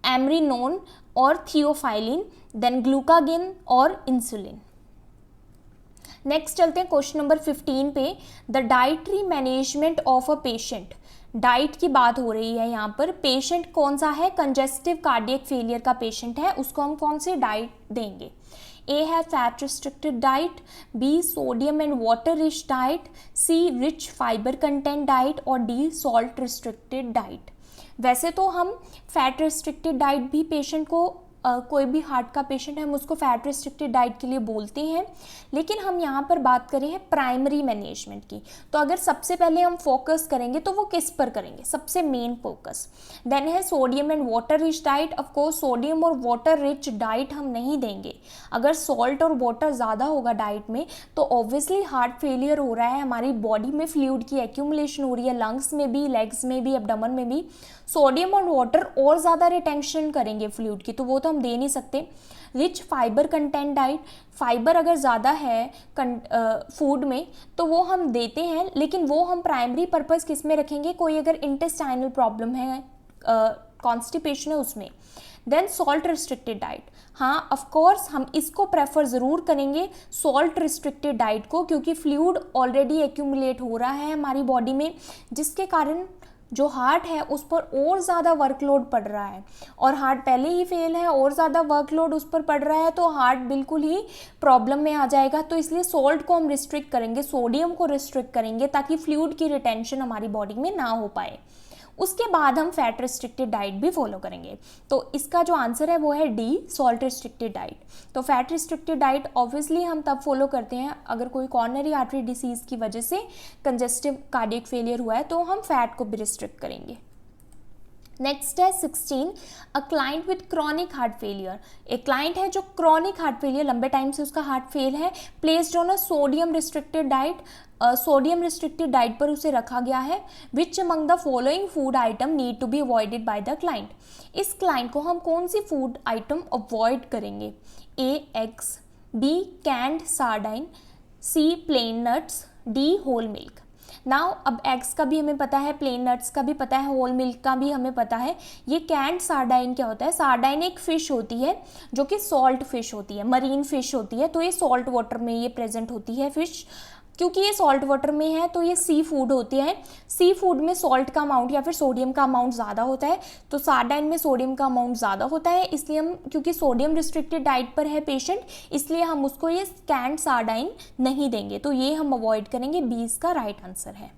एमरिनोन और थियोफाइलिन, देन ग्लूकागिन और इंसुलिन। नेक्स्ट चलते हैं क्वेश्चन नंबर 15 पे। The dietary management of a patient. Diet की बात हो रही है यहाँ पर। पेशेंट कौन सा है, कंजेस्टिव कार्डियक फेलियर का पेशेंट है, उसको हम कौन सी डाइट देंगे। ए है fat restricted diet, B sodium and water rich diet, C rich fibre content diet और डी सॉल्ट रिस्ट्रिक्टेड डाइट। वैसे तो हम फैट रिस्ट्रिक्टेड डाइट भी पेशेंट को कोई भी हार्ट का पेशेंट है हम उसको फैट रिस्ट्रिक्टेड डाइट के लिए बोलते हैं, लेकिन हम यहाँ पर बात करें हैं प्राइमरी मैनेजमेंट की। तो अगर सबसे पहले हम फोकस करेंगे तो वो किस पर करेंगे, सबसे मेन फोकस देन है sodium and water rich diet. Of course sodium और वाटर रिच डाइट हम नहीं देंगे। अगर सॉल्ट और वाटर ज़्यादा होगा डाइट में तो ऑब्वियसली हार्ट फेलियर हो रहा है, हमारी बॉडी में फ्लूइड की एक्यूमुलेशन हो रही है, लंग्स में भी, लेग्स में भी, एब्डोमेन में भी। सोडियम और वाटर और ज़्यादा रिटेंशन करेंगे फ्लूइड की, तो वो तो हम दे नहीं सकते। Rich fibre content diet, fibre अगर ज़्यादा है फूड में तो वो हम देते हैं, लेकिन वो हम प्राइमरी पर्पस किस में रखेंगे, कोई अगर इंटेस्टाइनल प्रॉब्लम है, कॉन्स्टिपेशन है उसमें। देन सॉल्ट रिस्ट्रिक्टेड डाइट, हाँ ऑफ कोर्स हम इसको प्रेफर ज़रूर करेंगे सॉल्ट रिस्ट्रिक्टेड डाइट को, क्योंकि फ्लूइड ऑलरेडी एक्यूमुलेट हो रहा है हमारी बॉडी में, जिसके कारण जो हार्ट है उस पर और ज़्यादा वर्कलोड पड़ रहा है, और हार्ट पहले ही फेल है और ज़्यादा वर्कलोड उस पर पड़ रहा है तो हार्ट बिल्कुल ही प्रॉब्लम में आ जाएगा। तो इसलिए सॉल्ट को हम रिस्ट्रिक्ट करेंगे, सोडियम को रिस्ट्रिक्ट करेंगे ताकि फ्लूइड की रिटेंशन हमारी बॉडी में ना हो पाए। उसके बाद हम फैट रिस्ट्रिक्टेड डाइट भी फॉलो करेंगे। तो इसका जो आंसर है वो है डी सॉल्ट रिस्ट्रिक्टेड डाइट। तो फैट रिस्ट्रिक्टेड डाइट ऑब्वियसली हम तब फॉलो करते हैं अगर कोई कॉर्नरी आर्टरी डिसीज़ की वजह से कंजेस्टिव कार्डियक फेलियर हुआ है तो हम फैट को भी रिस्ट्रिक्ट करेंगे। नेक्स्ट है 16, a client with chronic heart failure. एक क्लाइंट है जो क्रॉनिक हार्ट फेलियर, लंबे टाइम से उसका हार्ट फेल है, placed on a sodium restricted diet, sodium restricted diet पर उसे रखा गया है। Which among the following food item need to be avoided by the client. इस क्लाइंट को हम कौन सी फूड आइटम अवॉइड करेंगे? A eggs, B canned sardine, C plain nuts, D whole milk. Now अब एग्स का भी हमें पता है, प्लेन नट्स का भी पता है, होल मिल्क का भी हमें पता है। ये कैंड सार्डाइन क्या होता है? सार्डाइन एक फिश होती है जो कि सॉल्ट फिश होती है, मरीन फिश होती है, तो ये सॉल्ट वाटर में ये प्रेजेंट होती है फिश। क्योंकि ये सॉल्ट वाटर में है तो ये सी फूड होती है। सी फूड में सॉल्ट का अमाउंट या फिर सोडियम का अमाउंट ज़्यादा होता है, तो सार्डाइन में सोडियम का अमाउंट ज़्यादा होता है, इसलिए हम, क्योंकि सोडियम रिस्ट्रिक्टेड डाइट पर है पेशेंट, इसलिए हम उसको ये कैंड सार्डाइन नहीं देंगे, तो ये हम अवॉइड करेंगे। 20 का राइट आंसर है।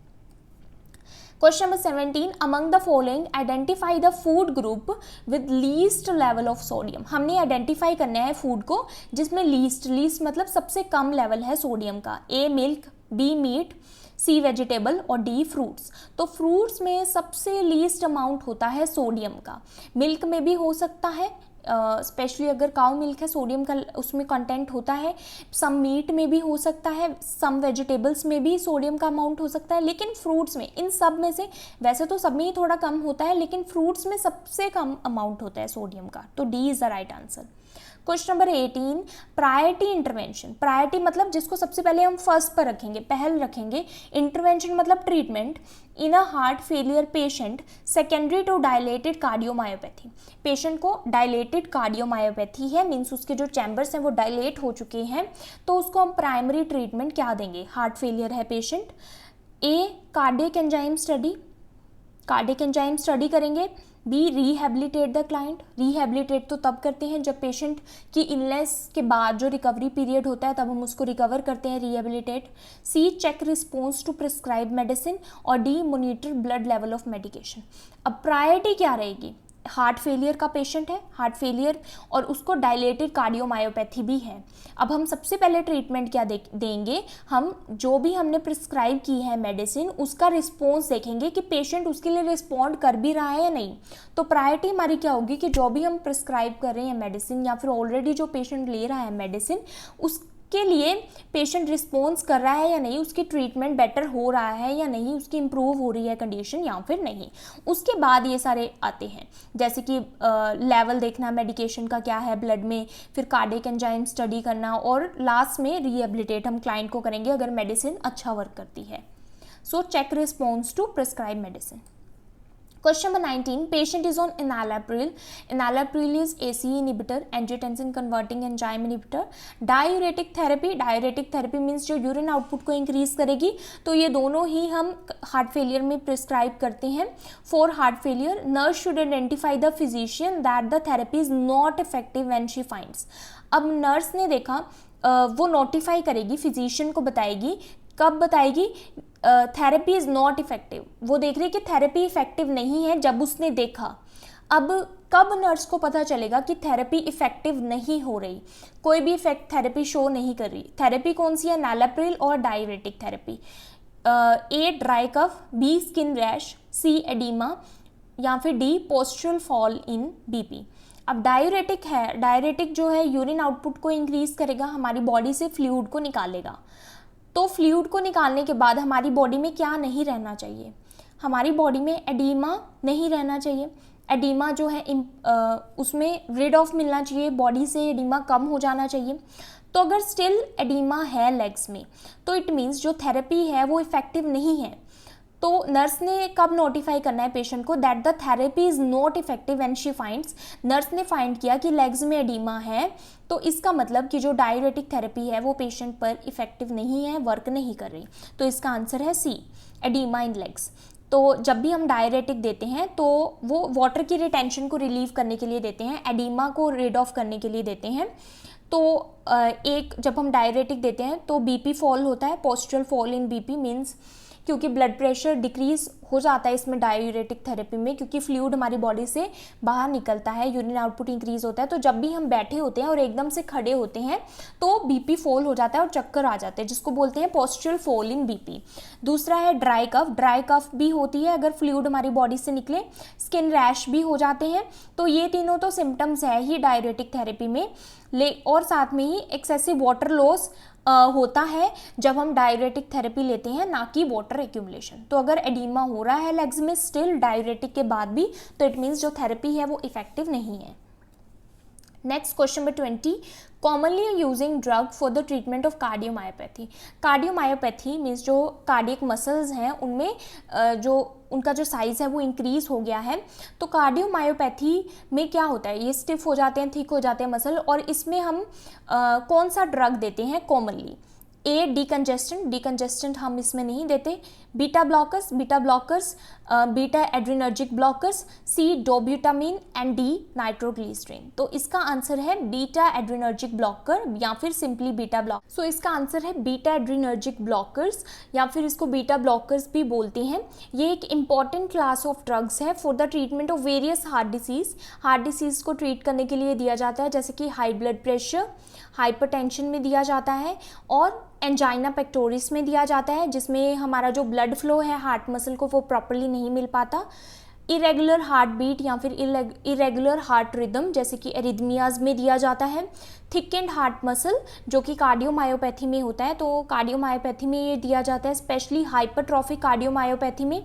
Question number 17, among the following identify the food group with least level of sodium. हमने आइडेंटिफाई करना है फूड को जिसमें लीस्ट मतलब सबसे कम लेवल है सोडियम का। ए मिल्क, बी मीट, सी वेजिटेबल और डी फ्रूट्स। तो फ्रूट्स में सबसे लीस्ट अमाउंट होता है सोडियम का। मिल्क में भी हो सकता है, स्पेशली अगर काउ मिल्क है सोडियम का उसमें कंटेंट होता है। सम मीट में भी हो सकता है, सम वेजिटेबल्स में भी सोडियम का अमाउंट हो सकता है, लेकिन फ्रूट्स में, इन सब में से, वैसे तो सब में ही थोड़ा कम होता है, लेकिन फ्रूट्स में सबसे कम अमाउंट होता है सोडियम का, तो D is the right answer. Question number 18, priority intervention. Priority मतलब जिसको सबसे पहले हम फर्स्ट पर रखेंगे, पहल रखेंगे। इंटरवेंशन मतलब treatment in a heart failure patient secondary to dilated cardiomyopathy. Patient को डायलेटेड कार्डियोमायोपैथी है, मीन्स उसके जो चैम्बर्स हैं वो डायलेट हो चुके हैं, तो उसको हम प्राइमरी ट्रीटमेंट क्या देंगे? हार्ट फेलियर है patient. A cardiac enzyme study, cardiac enzyme study करेंगे। B rehabilitate the client, rehabilitate तो तब करते हैं जब पेशेंट की इलनेस के बाद जो रिकवरी पीरियड होता है तब हम उसको रिकवर करते हैं, rehabilitate. C check response to prescribe medicine और D monitor blood level of medication. अब प्रायोरिटी क्या रहेगी? हार्ट फेलियर का पेशेंट है, हार्ट फेलियर, और उसको डायलेटेड कार्डियोमायोपैथी भी है। अब हम सबसे पहले ट्रीटमेंट क्या देंगे? हम जो भी हमने प्रिस्क्राइब की है मेडिसिन उसका रिस्पॉन्स देखेंगे कि पेशेंट उसके लिए रिस्पॉन्ड कर भी रहा है या नहीं। तो प्रायोरिटी हमारी क्या होगी कि जो भी हम प्रिस्क्राइब कर रहे हैं मेडिसिन या फिर ऑलरेडी जो पेशेंट ले रहा है मेडिसिन उसके लिए पेशेंट रिस्पॉन्स कर रहा है या नहीं, उसकी ट्रीटमेंट बेटर हो रहा है या नहीं, उसकी इम्प्रूव हो रही है कंडीशन या फिर नहीं। उसके बाद ये सारे आते हैं, जैसे कि लेवल देखना मेडिकेशन का क्या है ब्लड में, फिर कार्डियक एंजाइम स्टडी करना, और लास्ट में रिहेबिलिटेट हम क्लाइंट को करेंगे अगर मेडिसिन अच्छा वर्क करती है। So check response to prescribe medicine. Question number 19, patient is on enalapril. Enalapril is ACE inhibitor, angiotensin converting enzyme inhibitor. Diuretic therapy, diuretic therapy means जो यूरिन आउटपुट को increase करेगी, तो ये दोनों ही हम हार्ट फेलियर में प्रिस्क्राइब करते हैं। For heart failure, nurse should identify the physician that the therapy is not effective when she finds. अब नर्स ने देखा, वो नोटिफाई करेगी, फिजिशियन को बताएगी। कब बताएगी? थेरेपी इज़ नॉट इफेक्टिव, वो देख रही है कि थेरेपी इफेक्टिव नहीं है जब उसने देखा। अब कब नर्स को पता चलेगा कि थेरेपी इफेक्टिव नहीं हो रही, कोई भी इफेक्ट थेरेपी शो नहीं कर रही? थेरेपी कौन सी है? एनालाप्रिल और diuretic therapy. A dry cough, B skin rash, C edema, या फिर D postural fall in BP. अब डायरेटिक है, डायरेटिक जो है यूरिन आउटपुट को इंक्रीज करेगा, हमारी बॉडी से फ्लूइड को निकालेगा। तो फ्लूइड को निकालने के बाद हमारी बॉडी में क्या नहीं रहना चाहिए? हमारी बॉडी में एडीमा नहीं रहना चाहिए। एडीमा जो है उसमें रिड ऑफ मिलना चाहिए, बॉडी से एडीमा कम हो जाना चाहिए। तो अगर स्टिल एडीमा है लेग्स में तो इट मीन्स जो थेरेपी है वो इफेक्टिव नहीं है। तो नर्स ने कब नोटिफाई करना है पेशेंट को that the therapy is not effective when she finds? Nurse ने फाइंड किया कि लेग्स में एडीमा है, तो इसका मतलब कि जो डायरेटिक थेरेपी है वो पेशेंट पर इफेक्टिव नहीं है, वर्क नहीं कर रही। तो इसका आंसर है सी, एडीमा इन लेग्स। तो जब भी हम डायरेटिक देते हैं तो वो वाटर की रिटेंशन को रिलीव करने के लिए देते हैं, एडीमा को रिड ऑफ करने के लिए देते हैं। तो एक जब हम डायरेटिक देते हैं तो बीपी फॉल होता है, postural fall in BP means क्योंकि ब्लड प्रेशर डिक्रीज हो जाता है इसमें डायूरेटिक थेरेपी में, क्योंकि फ्लूइड हमारी बॉडी से बाहर निकलता है, यूरिन आउटपुट इंक्रीज होता है। तो जब भी हम बैठे होते हैं और एकदम से खड़े होते हैं तो बीपी फॉल हो जाता है और चक्कर आ जाते हैं, जिसको बोलते हैं पोस्चरल फॉल इन बीपी। दूसरा है ड्राई कफ। ड्राई कफ भी होती है अगर फ्लूइड हमारी बॉडी से निकले। स्किन रैश भी हो जाते हैं। तो ये तीनों तो सिम्टम्स है ही डायूरेटिक थेरेपी में। और साथ में ही एक्सेसिव वाटर लॉस होता है जब हम डायूरेटिक थेरेपी लेते हैं, ना कि वाटर एक्यूमुलेशन। तो अगर एडीमा हो रहा है लेग्स में स्टिल डायूरेटिक के बाद भी, तो इट मीन्स जो थेरेपी है वो इफेक्टिव नहीं है। Next question number 20, commonly using drug for the treatment of cardiomyopathy. Cardiomyopathy means जो कार्डियक मसल्स हैं उनमें जो उनका जो साइज़ है वो इंक्रीज हो गया है। तो कार्डियोमायोपैथी में क्या होता है, ये स्टिफ हो जाते हैं, थिक हो जाते हैं मसल, और इसमें हम कौन सा ड्रग देते हैं कॉमनली? ए डीकंजेस्टेंट, डीकंजेस्टेंट हम इसमें नहीं देते। Beta blockers, beta adrenergic blockers, C dobutamine and D nitroglycerin. तो इसका आंसर है बीटा एड्रिनर्जिक ब्लॉकर या फिर सिंपली बीटा ब्लॉक। सो इसका आंसर है बीटा एड्रिनर्जिक ब्लॉकर्स या फिर इसको बीटा ब्लॉकर्स भी बोलते हैं। ये एक इंपॉर्टेंट क्लास ऑफ ड्रग्स है for the treatment of various heart disease. Heart disease को ट्रीट करने के लिए दिया जाता है, जैसे कि हाई ब्लड प्रेशर, हाइपरटेंशन में दिया जाता है, और एंजाइना पेक्टोरिस में दिया जाता है, जिसमें हमारा जो ब्लड फ्लो है हार्ट मसल को वो प्रॉपरली नहीं मिल पाता। इरेगुलर हार्ट बीट या फिर इरेगुलर हार्ट रिदम, जैसे कि एरिथमियाज में दिया जाता है। थिकेंड हार्ट मसल जो कि कार्डियोमायोपैथी में होता है, तो कार्डियोमायोपैथी में ये दिया जाता है, स्पेशली हाइपरट्रॉफिक कार्डियोमायोपैथी में।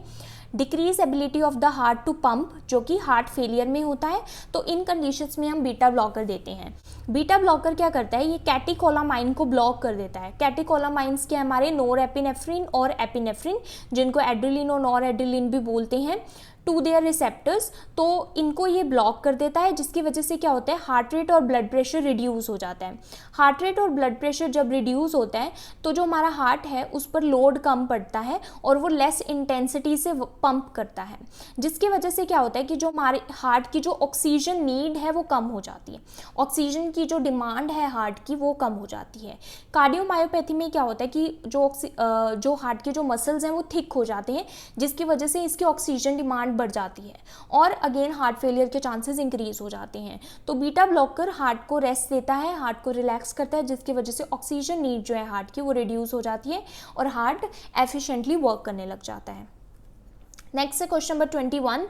Decrease ability of the heart to pump, जो कि हार्ट फेलियर में होता है। तो इन कंडीशंस में हम बीटा ब्लॉकर देते हैं। बीटा ब्लॉकर क्या करता है, ये कैटेकोलामाइन को ब्लॉक कर देता है। कैटेकोलामाइंस के हमारे नोरएपिनेफ्रिन और एपिनेफ्रिन, जिनको एड्रेलिन और नॉरएड्रेलिन भी बोलते हैं, टू देयर रिसेप्टर्स। तो इनको ये ब्लॉक कर देता है, जिसकी वजह से क्या होता है, हार्ट रेट और ब्लड प्रेशर रिड्यूस हो जाता है। हार्ट रेट और ब्लड प्रेशर जब रिड्यूस होता है तो जो हमारा हार्ट है उस पर लोड कम पड़ता है और वो लेस इंटेंसिटी से पंप करता है, जिसकी वजह से क्या होता है कि जो हमारे हार्ट की जो ऑक्सीजन नीड है वो कम हो जाती है। ऑक्सीजन की जो डिमांड है हार्ट की वो कम हो जाती है। कार्डियोमायोपैथी में क्या होता है कि जो हार्ट के जो मसल्स हैं वो थिक हो जाते हैं, जिसकी वजह से इसकी ऑक्सीजन डिमांड बढ़ जाती है और अगेन हार्ट फेलियर के चांसेस इंक्रीज हो जाते हैं। तो बीटा ब्लॉकर हार्ट को रेस्ट देता है, हार्ट को रिलैक्स करता है, जिसकी वजह से ऑक्सीजन नीड जो है हार्ट की वो रिड्यूस हो जाती है और हार्ट एफिशिएंटली वर्क करने लग जाता है। नेक्स्ट है question number 21,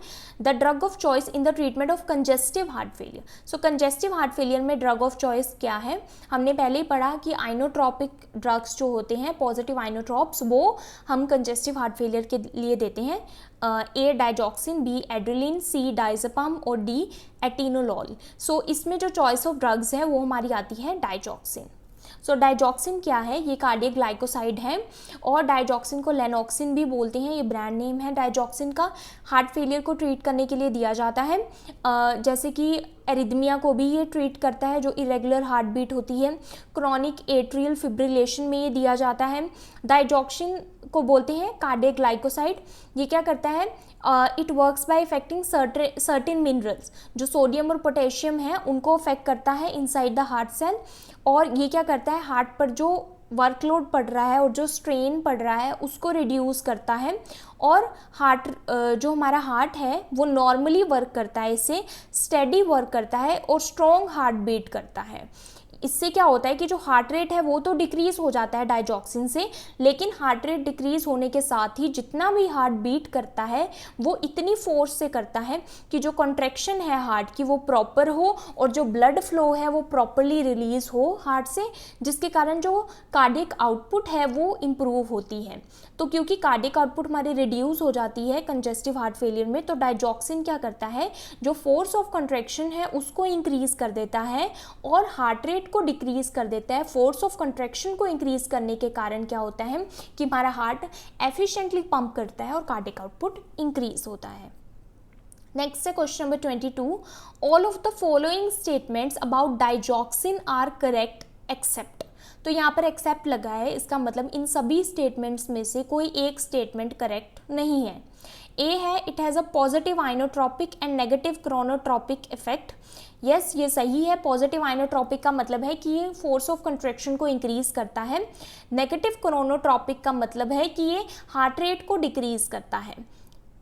the drug of choice in the treatment of congestive heart failure. So congestive heart failure में ड्रग ऑफ चॉइस क्या है, हमने पहले ही पढ़ा कि आइनोट्रॉपिक ड्रग्स जो होते हैं, पॉजिटिव आइनोट्रॉप्स, वो हम कंजेस्टिव हार्ट फेलियर के लिए देते हैं। ए डाइजॉक्सिन, बी एड्रेलिन, सी डाइज़ेपाम और डी एटिनोलॉल। सो इसमें जो चॉइस ऑफ ड्रग्स है वो हमारी आती है डाइजॉक्सिन। सो डाइजॉक्सिन क्या है, ये कार्डियक ग्लाइकोसाइड है और डाइजॉक्सिन को लेनॉक्सिन भी बोलते हैं, ये ब्रांड नेम है डाइजॉक्सिन का। हार्ट फेलियर को ट्रीट करने के लिए दिया जाता है, जैसे कि एरिथमिया को भी ये ट्रीट करता है जो इरेगुलर हार्ट बीट होती है। क्रॉनिक एट्रियल फिब्रिलेशन में ये दिया जाता है। डाइजॉक्सिन को बोलते हैं कार्डियक ग्लाइकोसाइड। ये क्या करता है, it works by affecting certain minerals, जो सोडियम और पोटेशियम है उनको अफेक्ट करता है इनसाइड द हार्ट सेल। और ये क्या करता है, हार्ट पर जो वर्कलोड पड़ रहा है और जो स्ट्रेन पड़ रहा है उसको रिड्यूस करता है और हार्ट जो हमारा हार्ट है वो नॉर्मली वर्क करता है, इससे स्टेडी वर्क करता है और स्ट्रॉन्ग हार्ट बीट करता है। इससे क्या होता है कि जो हार्ट रेट है वो तो डिक्रीज हो जाता है डाइजॉक्सिन से, लेकिन हार्ट रेट डिक्रीज होने के साथ ही जितना भी हार्ट बीट करता है वो इतनी फोर्स से करता है कि जो कॉन्ट्रैक्शन है हार्ट की वो प्रॉपर हो और जो ब्लड फ्लो है वो प्रॉपरली रिलीज हो हार्ट से, जिसके कारण जो कार्डियक आउटपुट है वो इम्प्रूव होती है। तो क्योंकि कार्डियक आउटपुट हमारी रिड्यूस हो जाती है कंजेस्टिव हार्ट फेलियर में, तो डाइजॉक्सिन क्या करता है, जो फोर्स ऑफ कॉन्ट्रैक्शन है उसको इंक्रीज कर देता है और हार्ट रेट को डिक्रीज कर देता है। फोर्स ऑफ कंट्रैक्शन को इंक्रीज करने के कारण क्या होता है कि हमारा हार्ट एफिशिएंटली पंप करता है और कार्डियक आउटपुट इंक्रीज होता है। नेक्स्ट है question number 22, all of the following statements about digoxin are correct except. तो यहाँ पर एक्सेप्ट लगा है, इसका मतलब इन सभी स्टेटमेंट्स में से कोई एक स्टेटमेंट करेक्ट नहीं है। ए है it has a positive inotropic and negative chronotropic effect. Yes, ये सही है। पॉजिटिव आइनोट्रॉपिक का मतलब है कि ये फोर्स ऑफ कंट्रैक्शन को इंक्रीज करता है। नेगेटिव क्रोनोट्रॉपिक का मतलब है कि ये हार्ट रेट को डिक्रीज करता है।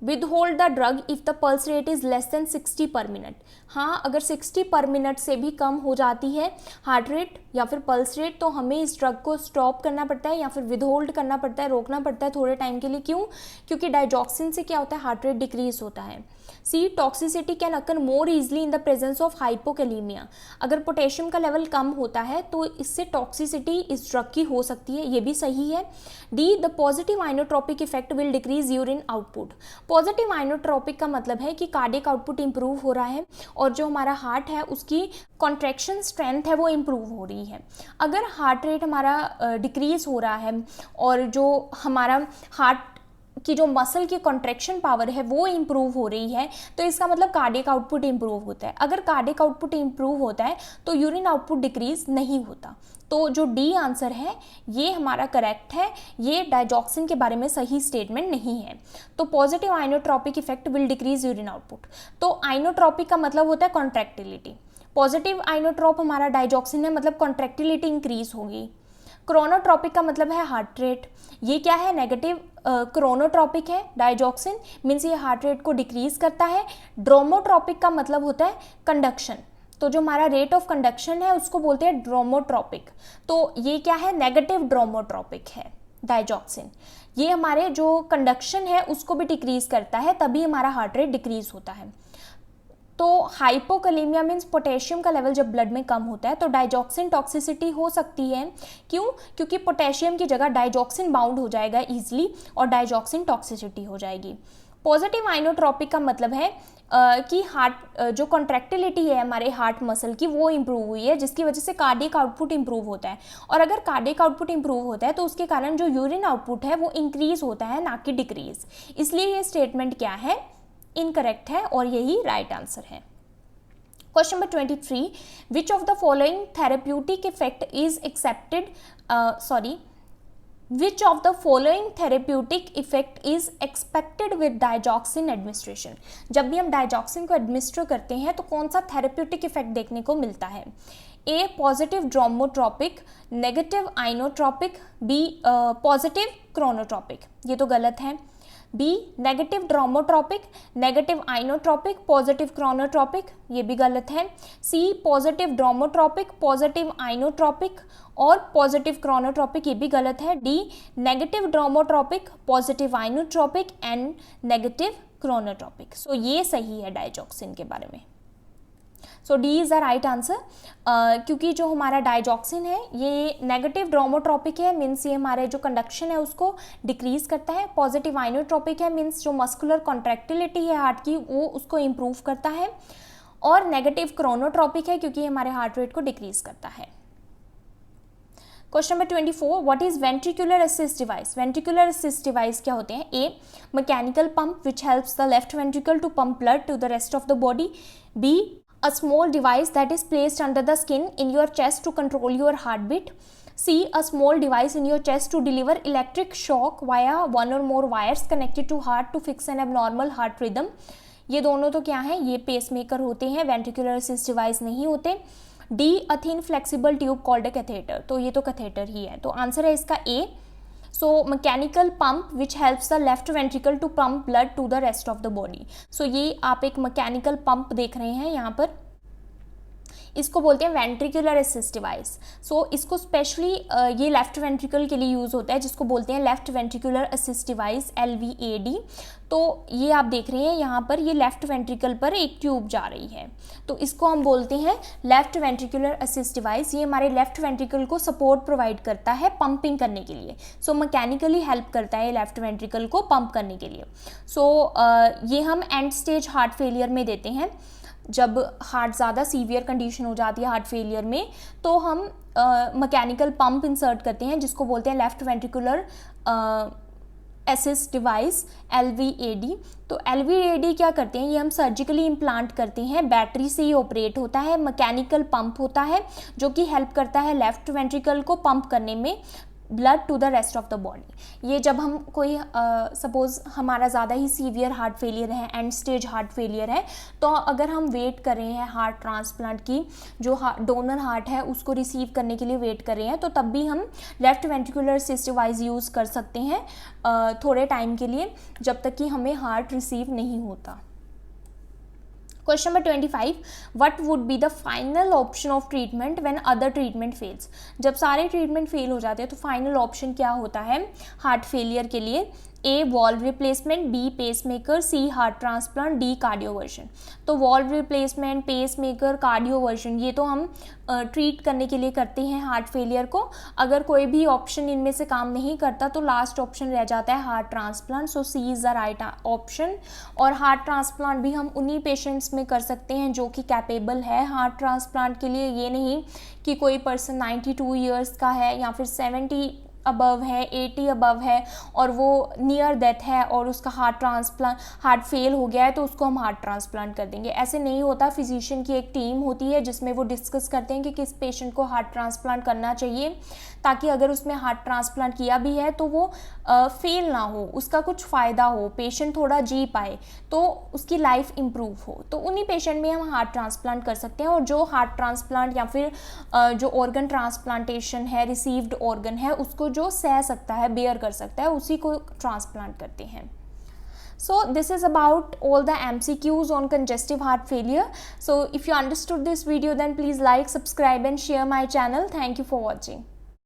Withhold the drug if the pulse rate is less than 60 पर मिनट। हाँ, अगर 60 पर मिनट से भी कम हो जाती है हार्ट रेट या फिर पल्स रेट तो हमें इस ड्रग को स्टॉप करना पड़ता है या फिर विदहोल्ड करना पड़ता है, रोकना पड़ता है थोड़े टाइम के लिए। क्यों? क्योंकि डाइजॉक्सिन से क्या होता है, हार्ट रेट डिक्रीज होता है। C, toxicity can occur more easily in the presence of hypokalaemia. अगर पोटेशियम का लेवल कम होता है तो इससे टॉक्सिसिटी इस ड्रग की हो सकती है, ये भी सही है। D, the positive inotropic effect will decrease urine output. Positive inotropic का मतलब है कि कार्डियक आउटपुट इंप्रूव हो रहा है और जो हमारा हार्ट है उसकी कॉन्ट्रैक्शन स्ट्रेंथ है वो इंप्रूव हो रही है। अगर हार्ट रेट हमारा डिक्रीज हो रहा है और जो हमारा हार्ट कि जो मसल की कॉन्ट्रैक्शन पावर है वो इंप्रूव हो रही है तो इसका मतलब कार्डियक आउटपुट इंप्रूव होता है। अगर कार्डियक आउटपुट इंप्रूव होता है तो यूरिन आउटपुट डिक्रीज नहीं होता। तो जो डी आंसर है ये हमारा करेक्ट है, ये डाइजॉक्सिन के बारे में सही स्टेटमेंट नहीं है। तो positive inotropic effect will decrease urine output. तो आइनोट्रॉपिक का मतलब होता है कॉन्ट्रैक्टिलिटी। पॉजिटिव आइनोट्रॉप हमारा डाइजॉक्सिन है, मतलब कॉन्ट्रैक्टिलिटी इंक्रीज होगी। क्रोनोट्रॉपिक का मतलब है हार्ट रेट। ये क्या है, नेगेटिव क्रोनोट्रॉपिक है। डाइजॉक्सिन मीन्स ये हार्ट रेट को डिक्रीज करता है। ड्रोमोट्रॉपिक का मतलब होता है कंडक्शन। तो जो हमारा रेट ऑफ कंडक्शन है उसको बोलते हैं ड्रोमोट्रॉपिक। तो ये क्या है, नेगेटिव ड्रोमोट्रॉपिक है डाइजॉक्सिन। ये हमारे जो कंडक्शन है उसको भी डिक्रीज करता है, तभी हमारा हार्ट रेट डिक्रीज होता है। तो हाइपोकैलेमिया मीन्स पोटेशियम का लेवल जब ब्लड में कम होता है तो डाइजॉक्सिन टॉक्सिसिटी हो सकती है। क्यों? क्योंकि पोटेशियम की जगह डाइजॉक्सिन बाउंड हो जाएगा इजीली और डाइजॉक्सिन टॉक्सिसिटी हो जाएगी। पॉजिटिव आइनोट्रॉपिक का मतलब है कि हार्ट जो कॉन्ट्रैक्टिलिटी है हमारे हार्ट मसल की वो इंप्रूव हुई है, जिसकी वजह से कार्डियक आउटपुट इंप्रूव होता है। और अगर कार्डियक आउटपुट इंप्रूव होता है तो उसके कारण जो यूरिन आउटपुट है वो इंक्रीज होता है, ना कि डिक्रीज। इसलिए ये स्टेटमेंट क्या है, इनकरेक्ट है और यही राइट आंसर है। Question number 23, which of the following therapeutic effect is accepted which of the following therapeutic effect is expected with digoxin administration. जब भी हम डाइजॉक्सिन को एडमिनिस्टर करते हैं तो कौन सा थेरेप्यूटिक इफेक्ट देखने को मिलता है? A, positive dromotropic, negative inotropic, B positive chronotropic. ये तो गलत है। B, negative dromotropic, negative inotropic, positive chronotropic, ये भी गलत है। C, positive dromotropic, positive inotropic और पॉजिटिव क्रोनोट्रॉपिक, ये भी गलत है। D, negative dromotropic, positive inotropic and negative chronotropic. So ये सही है डाइजॉक्सिन के बारे में। So D is the right answer. क्योंकि जो हमारा डाइजॉक्सिन है ये नेगेटिव ड्रोमोट्रॉपिक है, मीन्स ये हमारे जो कंडक्शन है उसको डिक्रीज करता है। पॉजिटिव आइनोट्रॉपिक है, मीन्स जो मस्कुलर कॉन्ट्रैक्टिलिटी है हार्ट की वो उसको इम्प्रूव करता है। और नेगेटिव क्रोनोट्रॉपिक है क्योंकि हमारे हार्ट रेट को डिक्रीज करता है। Question number 24, what is ventricular assist device. Ventricular assist device क्या होते हैं? A, mechanical pump which helps the left ventricle to pump blood to the rest of the body. B, a small device that is placed under the skin in your chest to control your heartbeat. C, a small device in your chest to deliver electric shock via one or more wires connected to heart to fix an abnormal heart rhythm. ये दोनों तो क्या है, ये pacemaker होते हैं, ventricular assist device नहीं होते। D, a thin flexible tube called a catheter, तो ये तो कैथेटर ही है। तो आंसर है इसका A. So mechanical pump which helps the left ventricle to pump blood to the rest of the body. So ये आप एक मैकेनिकल पंप देख रहे हैं यहाँ पर, इसको बोलते हैं वेंट्रिकुलर असिस्ट डिवाइस। सो इसको स्पेशली ये लेफ्ट वेंट्रिकल के लिए यूज़ होता है, जिसको बोलते हैं left ventricular assist device, LVAD। तो ये आप देख रहे हैं यहाँ पर, ये लेफ्ट वेंट्रिकल पर एक ट्यूब जा रही है, तो इसको हम बोलते हैं लेफ्ट वेंट्रिकुलर असिस्ट डिवाइस। ये हमारे लेफ्ट वेंट्रिकल को सपोर्ट प्रोवाइड करता है पंपिंग करने के लिए। सो मैकेनिकली हेल्प करता है लेफ्ट वेंट्रिकल को पंप करने के लिए। सो ये हम एंड स्टेज हार्ट फेलियर में देते हैं। जब हार्ट ज़्यादा सीवियर कंडीशन हो जाती है हार्ट फेलियर में तो हम मैकेनिकल पंप इंसर्ट करते हैं, जिसको बोलते हैं left ventricular assist device, LVAD। तो LVAD क्या करते हैं, ये हम सर्जिकली इम्प्लांट करते हैं, बैटरी से ही ऑपरेट होता है, मैकेनिकल पंप होता है जो कि हेल्प करता है लेफ्ट वेंट्रिकल को पंप करने में blood to the rest of the body. ये जब हम कोई सपोज़ हमारा ज़्यादा ही सीवियर हार्ट फेलियर है, एंड स्टेज हार्ट फेलियर है, तो अगर हम वेट कर रहे हैं हार्ट ट्रांसप्लांट की, जो डोनर हार्ट है उसको रिसीव करने के लिए वेट कर रहे हैं, तो तब भी हम left ventricular assist device use कर सकते हैं थोड़े टाइम के लिए, जब तक कि हमें हार्ट रिसीव नहीं होता। Question number 25, what would be the final option of treatment when other treatment fails. जब सारे ट्रीटमेंट फेल हो जाते हैं तो फाइनल ऑप्शन क्या होता है हार्ट फेलियर के लिए? ए वॉल्व रिप्लेसमेंट, बी पेसमेकर, सी हार्ट ट्रांसप्लांट, डी कार्डियोवर्जन। तो वॉल्व रिप्लेसमेंट, पेसमेकर, कार्डियोवर्जन ये तो हम ट्रीट करने के लिए करते हैं हार्ट फेलियर को। अगर कोई भी ऑप्शन इनमें से काम नहीं करता तो लास्ट ऑप्शन रह जाता है heart transplant. So C is the right option. और हार्ट ट्रांसप्लांट भी हम उन्हीं पेशेंट्स में कर सकते हैं जो कि कैपेबल है हार्ट ट्रांसप्लांट के लिए। ये नहीं कि कोई पर्सन 92 ईयर्स का है या फिर 70 अबव है, 80 अबव है और वो नियर डेथ है और उसका हार्ट फेल हो गया है तो उसको हम हार्ट ट्रांसप्लांट कर देंगे। ऐसे नहीं होता। फिजिशियन की एक टीम होती है जिसमें वो डिस्कस करते हैं कि किस पेशेंट को हार्ट ट्रांसप्लांट करना चाहिए, ताकि अगर उसमें हार्ट ट्रांसप्लांट किया भी है तो वो फेल ना हो, उसका कुछ फ़ायदा हो, पेशेंट थोड़ा जी पाए, तो उसकी लाइफ इम्प्रूव हो। तो उन्हीं पेशेंट में हम हार्ट ट्रांसप्लांट कर सकते हैं। और जो हार्ट ट्रांसप्लांट या फिर जो ऑर्गन ट्रांसप्लांटेशन है, रिसीव्ड ऑर्गन है, उसको जो सह सकता है, बेयर कर सकता है, उसी को ट्रांसप्लांट करते हैं। So this is about all the MCQs on congestive heart failure. So if you understood this video, then please like, subscribe and share my channel. Thank you for watching.